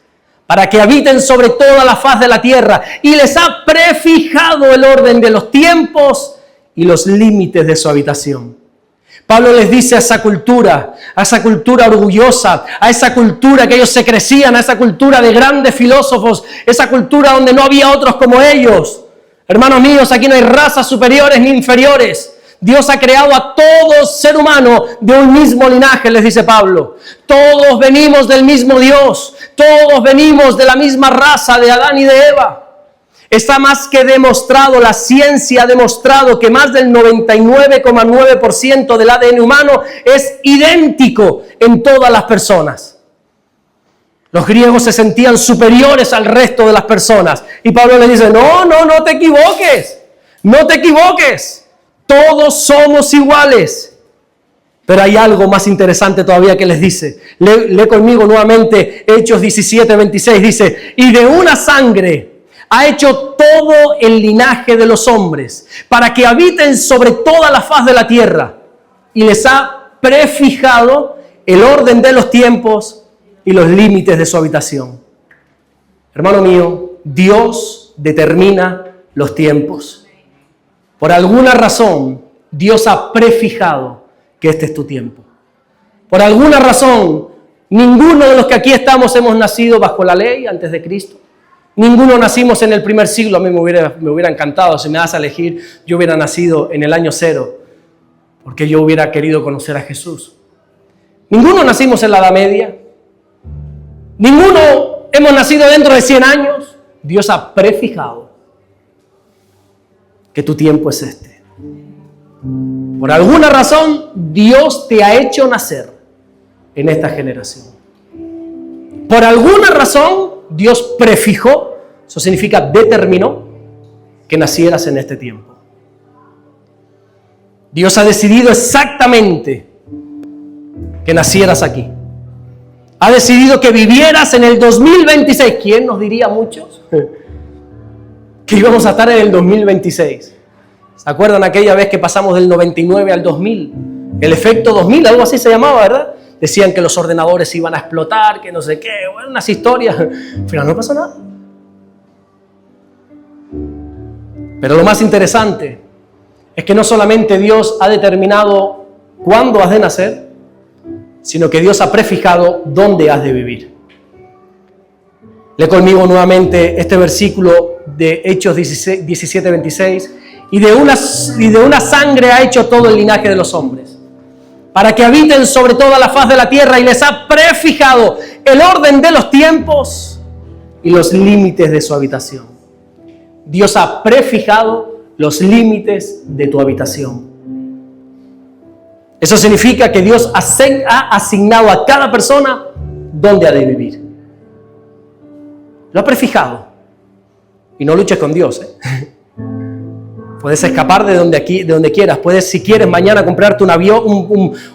Speaker 1: para que habiten sobre toda la faz de la tierra, y les ha prefijado el orden de los tiempos y los límites de su habitación. Pablo les dice a esa cultura orgullosa, a esa cultura que ellos se crecían, a esa cultura de grandes filósofos, esa cultura donde no había otros como ellos. Hermanos míos, aquí no hay razas superiores ni inferiores. Dios ha creado a todo ser humano de un mismo linaje, les dice Pablo. Todos venimos del mismo Dios, todos venimos de la misma raza de Adán y de Eva. Está más que demostrado, la ciencia ha demostrado que más del 99,9% del ADN humano es idéntico en todas las personas. Los griegos se sentían superiores al resto de las personas. Y Pablo les dice, no te equivoques, no te equivoques. Todos somos iguales. Pero hay algo más interesante todavía que les dice. Lee conmigo nuevamente Hechos 17, 26. Dice, y de una sangre ha hecho todo el linaje de los hombres, para que habiten sobre toda la faz de la tierra. Y les ha prefijado el orden de los tiempos y los límites de su habitación. Hermano mío, Dios determina los tiempos. Por alguna razón, Dios ha prefijado que este es tu tiempo. Por alguna razón, ninguno de los que aquí estamos hemos nacido bajo la ley antes de Cristo. Ninguno nacimos en el primer siglo. A mí me hubiera encantado, si me das a elegir, yo hubiera nacido en el año 0, porque yo hubiera querido conocer a Jesús. Ninguno nacimos en la Edad Media. Ninguno hemos nacido dentro de 100 años. Dios ha prefijado que tu tiempo es este. Por alguna razón, Dios te ha hecho nacer en esta generación. Por alguna razón, Dios prefijó, eso significa determinó, que nacieras en este tiempo. Dios ha decidido exactamente que nacieras aquí. Ha decidido que vivieras en el 2026. ¿Quién nos diría, muchos, que íbamos a estar en el 2026? ¿Se acuerdan aquella vez que pasamos del 99 al 2000? El efecto 2000, algo así se llamaba, ¿verdad? Decían que los ordenadores iban a explotar, que no sé qué, bueno, unas historias. Al final no pasó nada. Pero lo más interesante es que no solamente Dios ha determinado cuándo has de nacer, sino que Dios ha prefijado dónde has de vivir. Lee conmigo nuevamente este versículo de Hechos 17, 26. Y de una sangre ha hecho todo el linaje de los hombres, para que habiten sobre toda la faz de la tierra, y les ha prefijado el orden de los tiempos y los límites de su habitación. Dios ha prefijado los límites de tu habitación. Eso significa que Dios ha asignado a cada persona dónde ha de vivir. Lo ha prefijado. Y no luches con Dios, Puedes escapar de donde quieras. Puedes, si quieres, mañana comprarte un avión,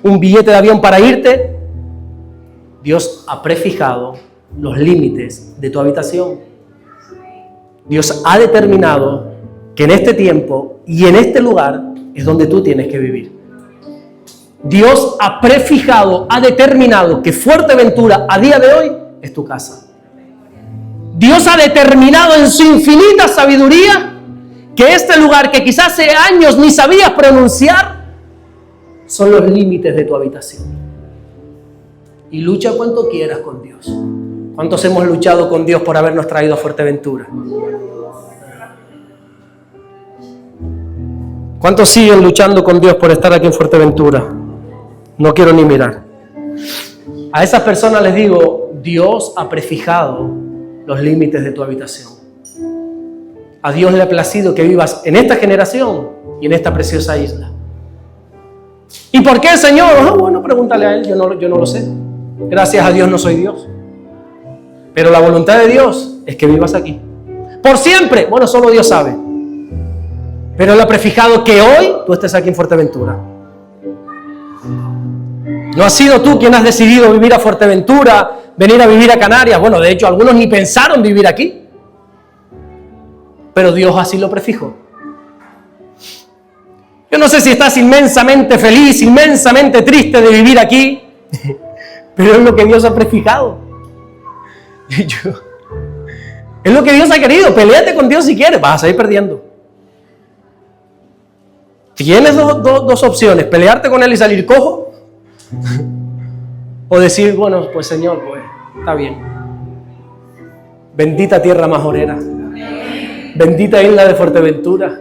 Speaker 1: un billete de avión para irte. Dios ha prefijado los límites de tu habitación. Dios ha determinado que en este tiempo y en este lugar es donde tú tienes que vivir. Dios ha prefijado, ha determinado que Fuerteventura a día de hoy es tu casa. Dios ha determinado en su infinita sabiduría que este lugar que quizás hace años ni sabías pronunciar son los límites de tu habitación. y lucha cuanto quieras con Dios. ¿Cuántos hemos luchado con Dios por habernos traído a Fuerteventura? ¿Cuántos siguen luchando con Dios por estar aquí en Fuerteventura? No quiero ni mirar. A esas personas les digo, Dios ha prefijado los límites de tu habitación. A Dios le ha placido que vivas en esta generación y en esta preciosa isla. ¿Y por qué, Señor? Bueno, pregúntale a Él, yo no lo sé. Gracias a Dios no soy Dios. Pero la voluntad de Dios es que vivas aquí. Por siempre. Bueno, solo Dios sabe. Pero Él ha prefijado que hoy tú estés aquí en Fuerteventura. No has sido tú quien has decidido vivir a Fuerteventura, venir a vivir a Canarias. Bueno, de hecho, algunos ni pensaron vivir aquí. Pero Dios así lo prefijó. Yo no sé si estás inmensamente feliz, inmensamente triste de vivir aquí, pero es lo que Dios ha prefijado. Es lo que Dios ha querido. Peléate con Dios si quieres, vas a salir perdiendo. Tienes dos opciones, pelearte con Él y salir cojo, o decir, bueno, pues Señor, pues está bien. Bendita tierra majorera, bendita isla de Fuerteventura,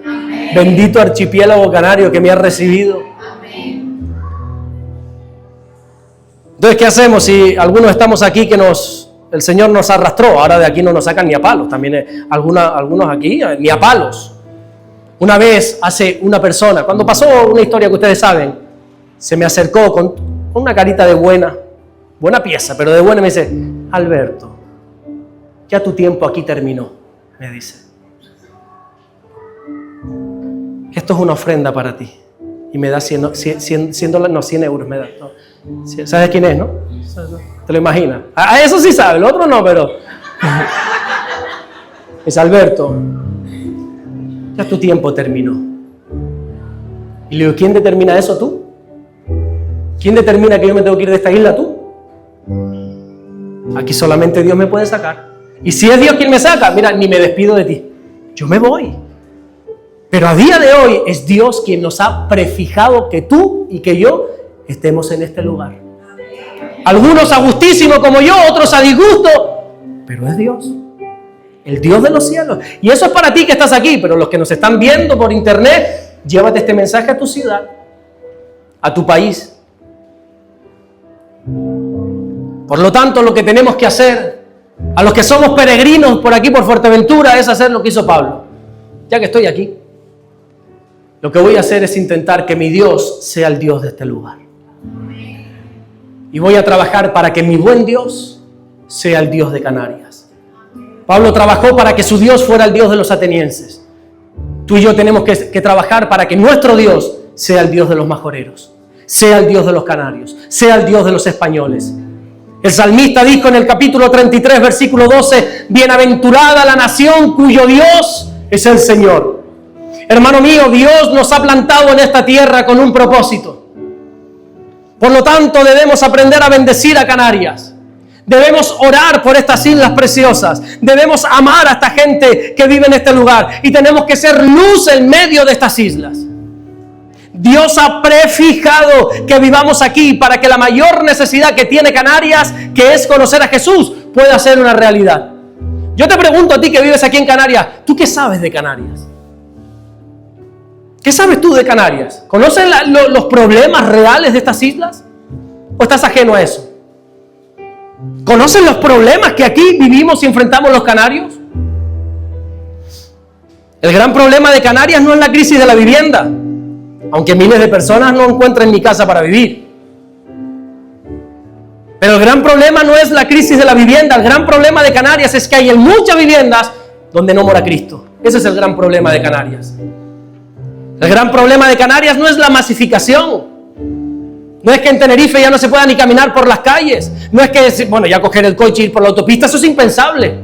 Speaker 1: bendito archipiélago canario que me ha recibido. Entonces, ¿qué hacemos si algunos estamos aquí que el Señor nos arrastró? Ahora de aquí no nos sacan ni a palos, también algunos aquí ni a palos. Una vez hace una persona, cuando pasó una historia que ustedes saben, se me acercó con una carita de buena pieza, pero de buena, y me dice, Alberto, ya tu tiempo aquí terminó, me dice. Esto es una ofrenda para ti. Y me da 100 euros me da. ¿No? ¿Sabes quién es, no? ¿Te lo imaginas? A eso sí sabe, el otro no, pero... Es Alberto, ya tu tiempo terminó. Y le digo, ¿quién determina eso, tú? ¿Quién determina que yo me tengo que ir de esta isla, tú? Aquí solamente Dios me puede sacar. Y si es Dios quien me saca, mira, ni me despido de ti. Yo me voy. Pero a día de hoy es Dios quien nos ha prefijado que tú y que yo estemos en este lugar. Algunos a gustísimo como yo, otros a disgusto, pero es Dios. El Dios de los cielos. Y eso es para ti que estás aquí, pero los que nos están viendo por internet, llévate este mensaje a tu ciudad, a tu país. Por lo tanto, lo que tenemos que hacer, a los que somos peregrinos por aquí, por Fuerteventura, es hacer lo que hizo Pablo. Ya que estoy aquí, lo que voy a hacer es intentar que mi Dios sea el Dios de este lugar. Y voy a trabajar para que mi buen Dios sea el Dios de Canarias. Pablo trabajó para que su Dios fuera el Dios de los atenienses. Tú y yo tenemos que trabajar para que nuestro Dios sea el Dios de los majoreros, sea el Dios de los canarios, sea el Dios de los españoles. El salmista dijo en el capítulo 33, versículo 12, bienaventurada la nación cuyo Dios es el Señor. Hermano mío, Dios nos ha plantado en esta tierra con un propósito. Por lo tanto, debemos aprender a bendecir a Canarias. Debemos orar por estas islas preciosas. Debemos amar a esta gente que vive en este lugar. Y tenemos que ser luz en medio de estas islas. Dios ha prefijado que vivamos aquí para que la mayor necesidad que tiene Canarias, que es conocer a Jesús, pueda ser una realidad. Yo te pregunto a ti que vives aquí en Canarias, ¿tú qué sabes de Canarias? ¿Qué sabes tú de Canarias? ¿Conoces los problemas reales de estas islas? ¿O estás ajeno a eso? ¿Conoces los problemas que aquí vivimos y enfrentamos los canarios? El gran problema de Canarias no es la crisis de la vivienda, aunque miles de personas no encuentran ni casa para vivir. Pero el gran problema no es la crisis de la vivienda, el gran problema de Canarias es que hay en muchas viviendas donde no mora Cristo. Ese es el gran problema de Canarias. El gran problema de Canarias no es la masificación. No es que en Tenerife ya no se pueda ni caminar por las calles. No es que, bueno, ya coger el coche y ir por la autopista, eso es impensable.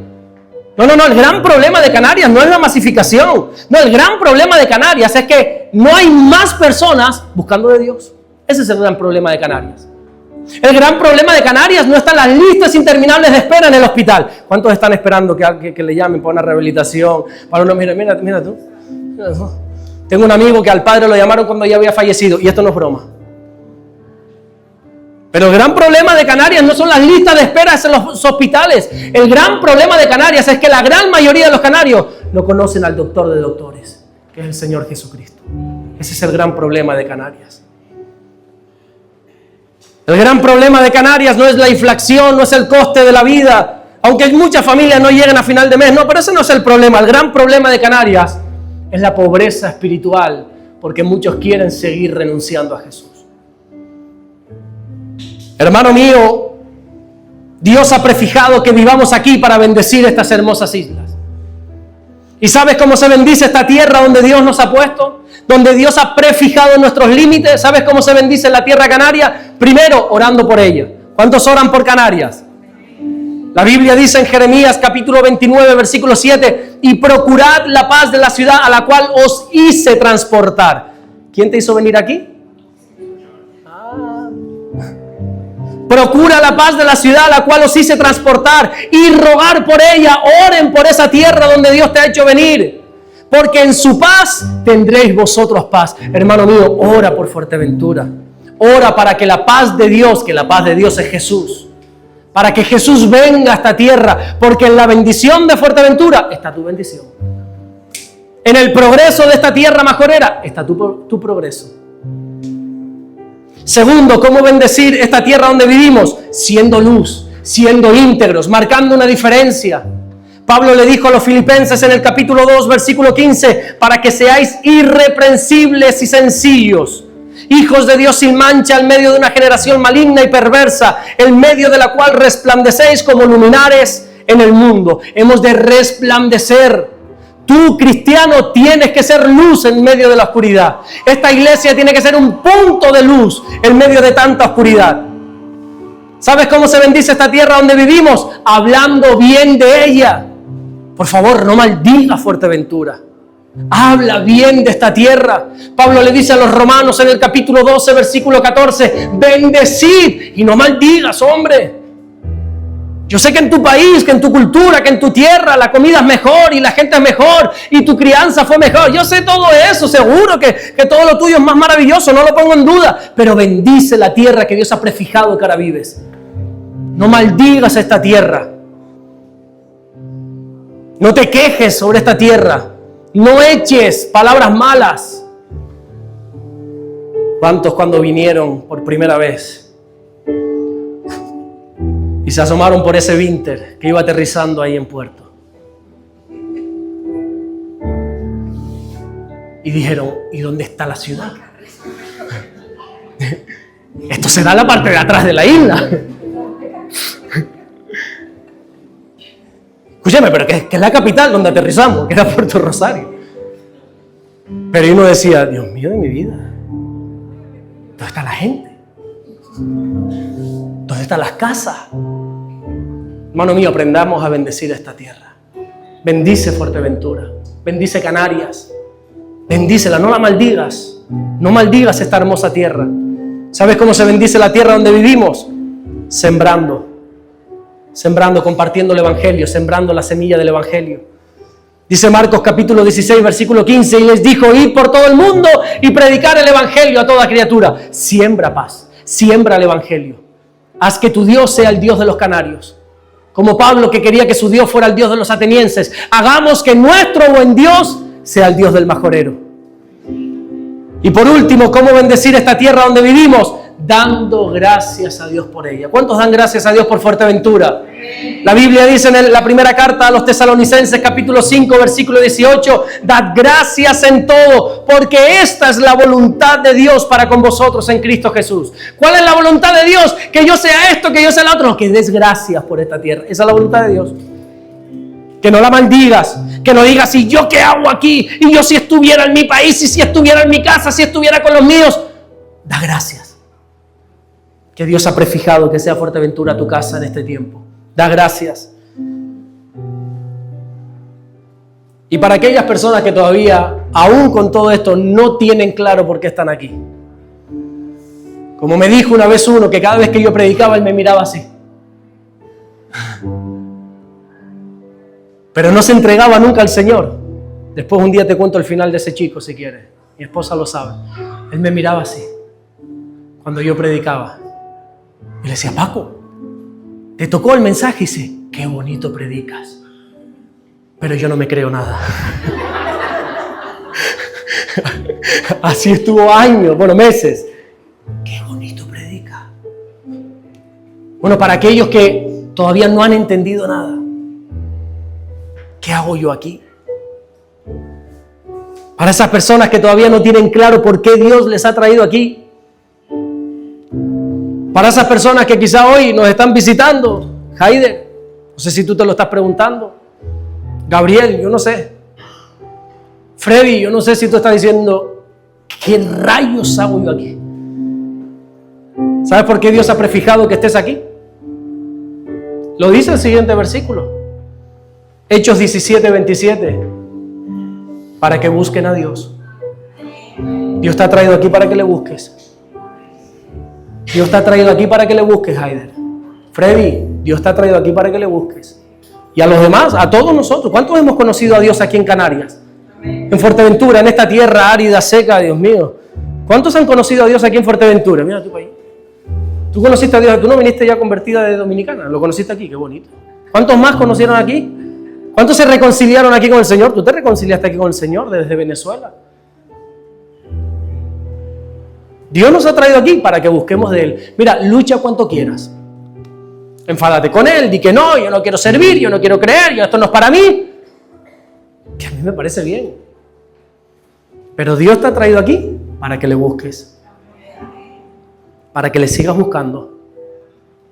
Speaker 1: No, el gran problema de Canarias no es la masificación. No, el gran problema de Canarias es que no hay más personas buscando de Dios. Ese es el gran problema de Canarias. El gran problema de Canarias no están las listas interminables de espera en el hospital. ¿Cuántos están esperando que le llamen para una rehabilitación? Para uno, mira tú. Tengo un amigo que al padre lo llamaron cuando ya había fallecido, y esto no es broma. Pero el gran problema de Canarias no son las listas de esperas en los hospitales. El gran problema de Canarias es que la gran mayoría de los canarios no conocen al doctor de doctores, que es el Señor Jesucristo. Ese es el gran problema de Canarias. El gran problema de Canarias no es la inflación, no es el coste de la vida, aunque muchas familias no lleguen a final de mes. No, pero ese no es el problema. El gran problema de Canarias es la pobreza espiritual, porque muchos quieren seguir renunciando a Jesús. Hermano mío, Dios ha prefijado que vivamos aquí para bendecir estas hermosas islas. ¿Y sabes cómo se bendice esta tierra donde Dios nos ha puesto? Donde Dios ha prefijado nuestros límites. ¿Sabes cómo se bendice la tierra canaria? Primero, orando por ella. ¿Cuántos oran por Canarias? La Biblia dice en Jeremías capítulo 29, versículo 7, y procurad la paz de la ciudad a la cual os hice transportar. ¿Quién te hizo venir aquí? Procura la paz de la ciudad a la cual os hice transportar y rogar por ella. Oren por esa tierra donde Dios te ha hecho venir, porque en su paz tendréis vosotros paz. Hermano mío, ora por Fuerteventura. Ora para que la paz de Dios, que la paz de Dios es Jesús, para que Jesús venga a esta tierra, porque en la bendición de Fuerteventura está tu bendición. En el progreso de esta tierra majorera está tu progreso. Segundo, ¿cómo bendecir esta tierra donde vivimos? Siendo luz, siendo íntegros, marcando una diferencia. Pablo le dijo a los filipenses en el capítulo 2, versículo 15, para que seáis irreprensibles y sencillos, hijos de Dios sin mancha en medio de una generación maligna y perversa, en medio de la cual resplandecéis como luminares en el mundo. Hemos de resplandecer. Tú, cristiano, tienes que ser luz en medio de la oscuridad. Esta iglesia tiene que ser un punto de luz en medio de tanta oscuridad. ¿Sabes cómo se bendice esta tierra donde vivimos? Hablando bien de ella. Por favor, no maldiga Fuerteventura. Habla bien de esta tierra. Pablo le dice a los romanos en el capítulo 12, versículo 14, bendecid y no maldigas, hombre. Yo sé que en tu país, que en tu cultura, que en tu tierra la comida es mejor y la gente es mejor y tu crianza fue mejor. Yo sé todo eso, seguro que todo lo tuyo es más maravilloso, no lo pongo en duda. Pero bendice la tierra que Dios ha prefijado que ahora vives. No maldigas esta tierra. No te quejes sobre esta tierra. No eches palabras malas. ¿Cuántos cuando vinieron por primera vez y se asomaron por ese Vinter que iba aterrizando ahí en puerto? Y dijeron, ¿y dónde está la ciudad? Esto será la parte de atrás de la isla. Escúchame, pero que es la capital donde aterrizamos, que era Puerto Rosario. Pero uno decía, Dios mío de mi vida, ¿dónde está la gente? ¿Dónde están las casas? Hermano mío, aprendamos a bendecir esta tierra. Bendice Fuerteventura, bendice Canarias, bendícela, no la maldigas. No maldigas esta hermosa tierra. ¿Sabes cómo se bendice la tierra donde vivimos? Sembrando, compartiendo el Evangelio, sembrando la semilla del Evangelio. Dice Marcos capítulo 16, versículo 15, y les dijo, id por todo el mundo y predicar el Evangelio a toda criatura. Siembra paz, siembra el Evangelio. Haz que tu Dios sea el Dios de los canarios. Como Pablo, que quería que su Dios fuera el Dios de los atenienses. Hagamos que nuestro buen Dios sea el Dios del majorero. Y por último, ¿cómo bendecir esta tierra donde vivimos? Dando gracias a Dios por ella. ¿Cuántos dan gracias a Dios por Fuerteventura? La Biblia dice en la primera carta a los Tesalonicenses, capítulo 5, versículo 18, dad gracias en todo, porque esta es la voluntad de Dios para con vosotros en Cristo Jesús. ¿Cuál es la voluntad de Dios? Que yo sea esto, que yo sea lo otro. Que des gracias por esta tierra. Esa es la voluntad de Dios. Que no la maldigas, que no digas, ¿y yo qué hago aquí? Y yo si estuviera en mi país, y si estuviera en mi casa, si estuviera con los míos. Da gracias. Que Dios ha prefijado que sea Fuerteventura tu casa en este tiempo. Da gracias. Y para aquellas personas que todavía, aún con todo esto, no tienen claro por qué están aquí. Como me dijo una vez uno, que cada vez que yo predicaba, él me miraba así. Pero no se entregaba nunca al Señor. Después un día te cuento el final de ese chico, si quieres. Mi esposa lo sabe. Él me miraba así cuando yo predicaba. Y le decía, Paco, ¿te tocó el mensaje? Y dice, qué bonito predicas. Pero yo no me creo nada. Así estuvo años, bueno, meses. Qué bonito predica. Bueno, para aquellos que todavía no han entendido nada, ¿qué hago yo aquí? Para esas personas que todavía no tienen claro por qué Dios les ha traído aquí. Para esas personas que quizá hoy nos están visitando. Haider, no sé si tú te lo estás preguntando. Gabriel, yo no sé. Freddy, yo no sé si tú estás diciendo, ¿qué rayos hago yo aquí? ¿Sabes por qué Dios ha prefijado que estés aquí? Lo dice el siguiente versículo. Hechos 17:27. Para que busquen a Dios. Dios te ha traído aquí para que le busques. Dios te ha traído aquí para que le busques, Haider. Freddy, Dios te ha traído aquí para que le busques. Y a los demás, a todos nosotros. ¿Cuántos hemos conocido a Dios aquí en Canarias? En Fuerteventura, en esta tierra árida, seca, Dios mío. ¿Cuántos han conocido a Dios aquí en Fuerteventura? Mira tú ahí. Tú conociste a Dios, tú no viniste ya convertida de dominicana, lo conociste aquí, qué bonito. ¿Cuántos más conocieron aquí? ¿Cuántos se reconciliaron aquí con el Señor? Tú te reconciliaste aquí con el Señor desde Venezuela. Dios nos ha traído aquí para que busquemos de Él. Mira, lucha cuanto quieras. Enfádate con Él, di que no, yo no quiero servir, yo no quiero creer, esto no es para mí. Que a mí me parece bien. Pero Dios te ha traído aquí para que le busques. Para que le sigas buscando.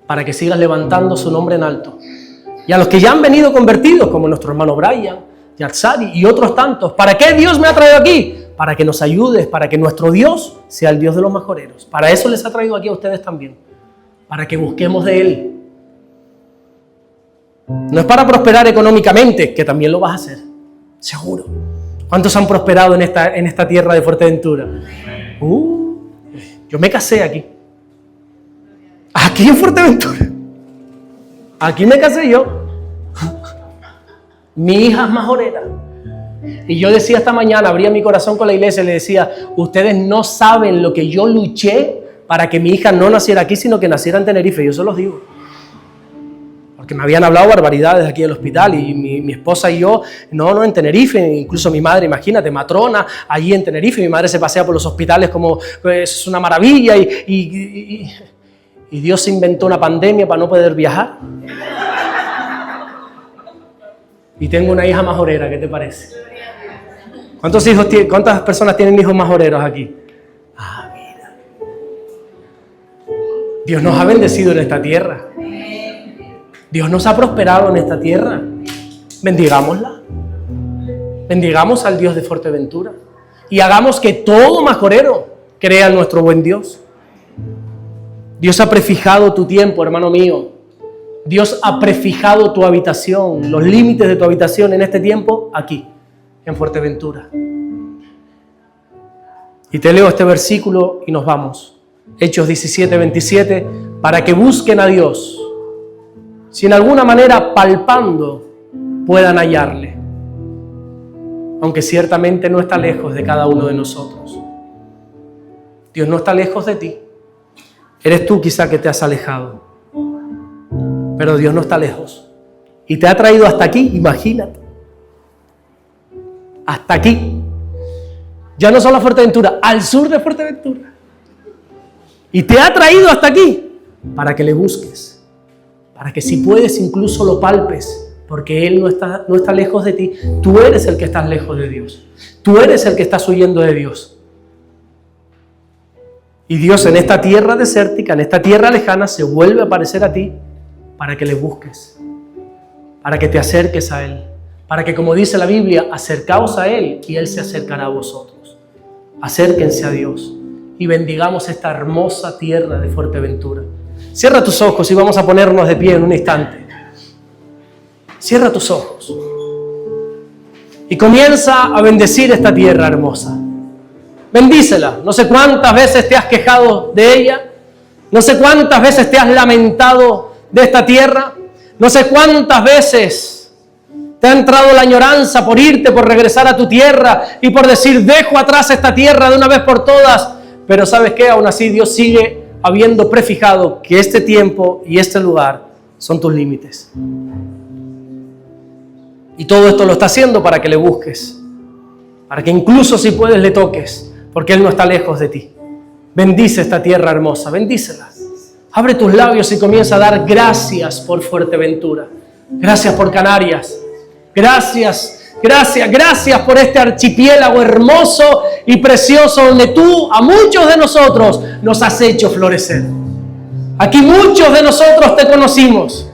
Speaker 1: Para que sigas levantando su nombre en alto. Y a los que ya han venido convertidos, como nuestro hermano Brian, Yatsari y otros tantos. ¿Para qué Dios me ha traído aquí? Para que nos ayudes, para que nuestro Dios sea el Dios de los majoreros. Para eso les ha traído aquí a ustedes también. Para que busquemos de Él. No es para prosperar económicamente, que también lo vas a hacer. Seguro. ¿Cuántos han prosperado en esta tierra de Fuerteventura? Yo me casé aquí. Aquí en Fuerteventura. Aquí me casé yo. Mi hija es majorera. Y yo decía esta mañana, abría mi corazón con la iglesia y le decía, ustedes no saben lo que yo luché para que mi hija no naciera aquí, sino que naciera en Tenerife. Yo se los digo. Porque me habían hablado barbaridades aquí del hospital y mi esposa y yo, no, en Tenerife, incluso mi madre, imagínate, matrona, allí en Tenerife, mi madre se pasea por los hospitales como, pues, es una maravilla y Dios se inventó una pandemia para no poder viajar. Y tengo una hija majorera, ¿qué te parece? ¿Cuántas personas tienen hijos majoreros aquí? Ah, mira. Dios nos ha bendecido en esta tierra. Dios nos ha prosperado en esta tierra. Bendigámosla. Bendigamos al Dios de Fuerteventura. Y hagamos que todo majorero crea en nuestro buen Dios. Dios ha prefijado tu tiempo, hermano mío. Dios ha prefijado tu habitación, los límites de tu habitación en este tiempo, aquí, en Fuerteventura. Y te leo este versículo y nos vamos. Hechos 17:27, para que busquen a Dios, si en alguna manera palpando puedan hallarle, aunque ciertamente no está lejos de cada uno de nosotros. Dios no está lejos de ti. Eres tú quizá que te has alejado. Pero Dios no está lejos. Y te ha traído hasta aquí, imagínate. Hasta aquí. Ya no solo a Fuerteventura, al sur de Fuerteventura. Y te ha traído hasta aquí para que le busques. Para que si puedes incluso lo palpes. Porque Él no está lejos de ti. Tú eres el que estás lejos de Dios. Tú eres el que estás huyendo de Dios. Y Dios en esta tierra desértica, en esta tierra lejana, se vuelve a aparecer a ti para que le busques, para que te acerques a Él, para que, como dice la Biblia, acercaos a Él y Él se acercará a vosotros. Acérquense a Dios y bendigamos esta hermosa tierra de Fuerteventura. Cierra tus ojos y vamos a ponernos de pie en un instante. Cierra tus ojos y comienza a bendecir esta tierra hermosa. Bendícela. No sé cuántas veces te has quejado de ella, no sé cuántas veces te has lamentado de esta tierra, no sé cuántas veces te ha entrado la añoranza por irte, por regresar a tu tierra y por decir, dejo atrás esta tierra de una vez por todas. Pero ¿sabes qué? Aún así Dios sigue habiendo prefijado que este tiempo y este lugar son tus límites. Y todo esto lo está haciendo para que le busques, para que incluso si puedes le toques, porque Él no está lejos de ti. Bendice esta tierra hermosa, bendícela. Abre tus labios y comienza a dar gracias por Fuerteventura. Gracias por Canarias. Gracias por este archipiélago hermoso y precioso donde tú a muchos de nosotros nos has hecho florecer. Aquí muchos de nosotros te conocimos.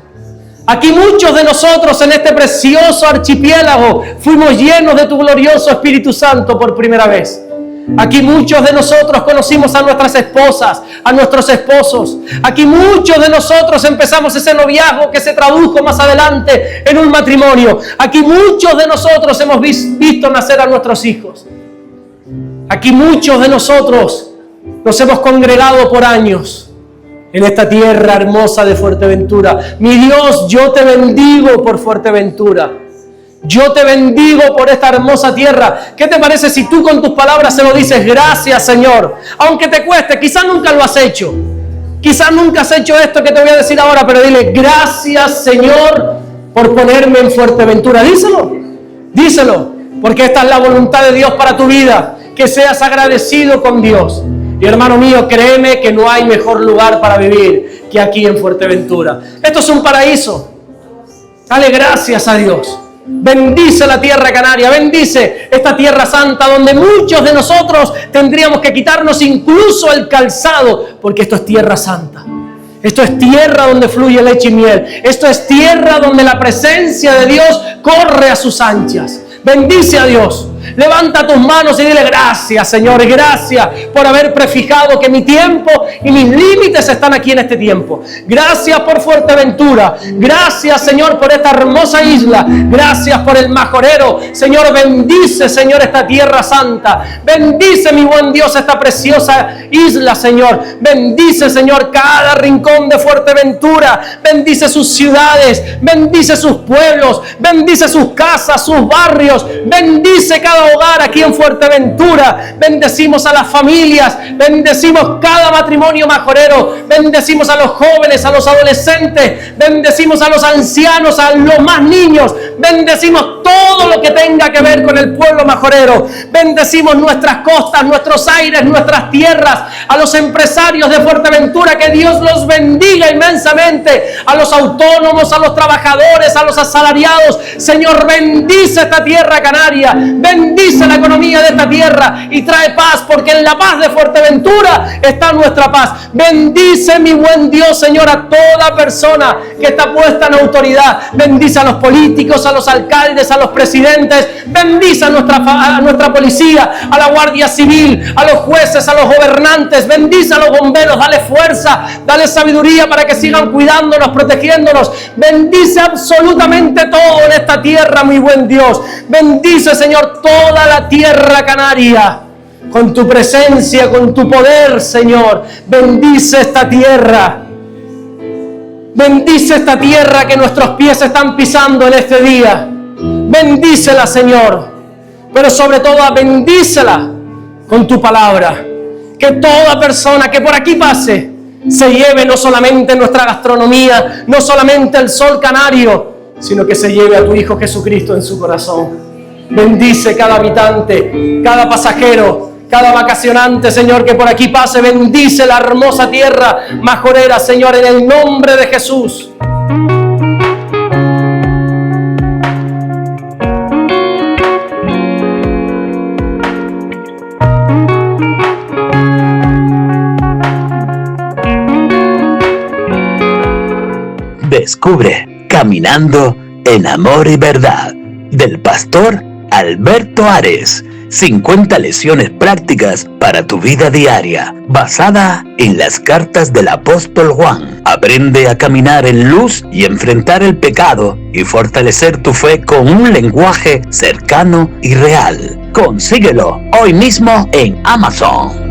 Speaker 1: Aquí muchos de nosotros en este precioso archipiélago fuimos llenos de tu glorioso Espíritu Santo por primera vez. Aquí muchos de nosotros conocimos a nuestras esposas, a nuestros esposos. Aquí muchos de nosotros empezamos ese noviazgo que se tradujo más adelante en un matrimonio. Aquí muchos de nosotros hemos visto nacer a nuestros hijos. Aquí muchos de nosotros nos hemos congregado por años en esta tierra hermosa de Fuerteventura. Mi Dios, yo te bendigo por Fuerteventura. Yo te bendigo por esta hermosa tierra. ¿Qué te parece si tú con tus palabras se lo dices? Gracias, Señor. Aunque te cueste, quizás nunca lo has hecho. Quizás nunca has hecho esto que te voy a decir ahora, pero dile, gracias, Señor, por ponerme en Fuerteventura. Díselo, porque esta es la voluntad de Dios para tu vida, que seas agradecido con Dios. Y hermano mío, créeme que no hay mejor lugar para vivir que aquí en Fuerteventura. Esto es un paraíso. Dale gracias a Dios. Bendice la tierra canaria, bendice esta tierra santa donde muchos de nosotros tendríamos que quitarnos incluso el calzado, porque esto es tierra santa. Esto es tierra donde fluye leche y miel. Esto es tierra donde la presencia de Dios corre a sus anchas. Bendice a Dios. Levanta tus manos y dile gracias, Señor, gracias por haber prefijado que mi tiempo y mis límites están aquí en este tiempo. Gracias por Fuerteventura. Gracias, Señor, por esta hermosa isla. Gracias por el Majorero. Señor, bendice, Señor, esta tierra santa. Bendice, mi buen Dios, esta preciosa isla, Señor. Bendice, Señor, cada rincón de Fuerteventura. Bendice sus ciudades. Bendice sus pueblos. Bendice sus casas, sus barrios. Bendice cada hogar aquí en Fuerteventura. Bendecimos a las familias, bendecimos cada matrimonio majorero, bendecimos a los jóvenes, a los adolescentes, bendecimos a los ancianos, a los más niños, bendecimos todo lo que tenga que ver con el pueblo majorero, bendecimos nuestras costas, nuestros aires, nuestras tierras, a los empresarios de Fuerteventura, que Dios los bendiga inmensamente, a los autónomos, a los trabajadores, a los asalariados. Señor, bendice esta tierra canaria, bendice la economía de esta tierra y trae paz, porque en la paz de Fuerteventura está nuestra paz. Bendice, mi buen Dios, Señor, a toda persona que está puesta en autoridad. Bendice a los políticos, a los alcaldes, a los presidentes. Bendice a nuestra policía, a la Guardia Civil, a los jueces, a los gobernantes. Bendice a los bomberos, dale fuerza, dale sabiduría para que sigan cuidándonos, protegiéndonos. Bendice absolutamente todo en esta tierra, mi buen Dios. Bendice, Señor, toda la tierra canaria, con tu presencia, con tu poder, Señor. Bendice esta tierra. Bendice esta tierra que nuestros pies están pisando en este día. Bendícela, Señor. Pero sobre todo, bendícela con tu palabra. Que toda persona que por aquí pase se lleve no solamente nuestra gastronomía, no solamente el sol canario, sino que se lleve a tu Hijo Jesucristo en su corazón. Bendice cada habitante, cada pasajero, cada vacacionante, Señor, que por aquí pase. Bendice la hermosa tierra majorera, Señor, en el nombre de Jesús.
Speaker 2: Descubre Caminando en Amor y Verdad del pastor Alberto Ares. 50 lecciones prácticas para tu vida diaria, basada en las cartas del apóstol Juan. Aprende a caminar en luz y enfrentar el pecado y fortalecer tu fe con un lenguaje cercano y real. Consíguelo hoy mismo en Amazon.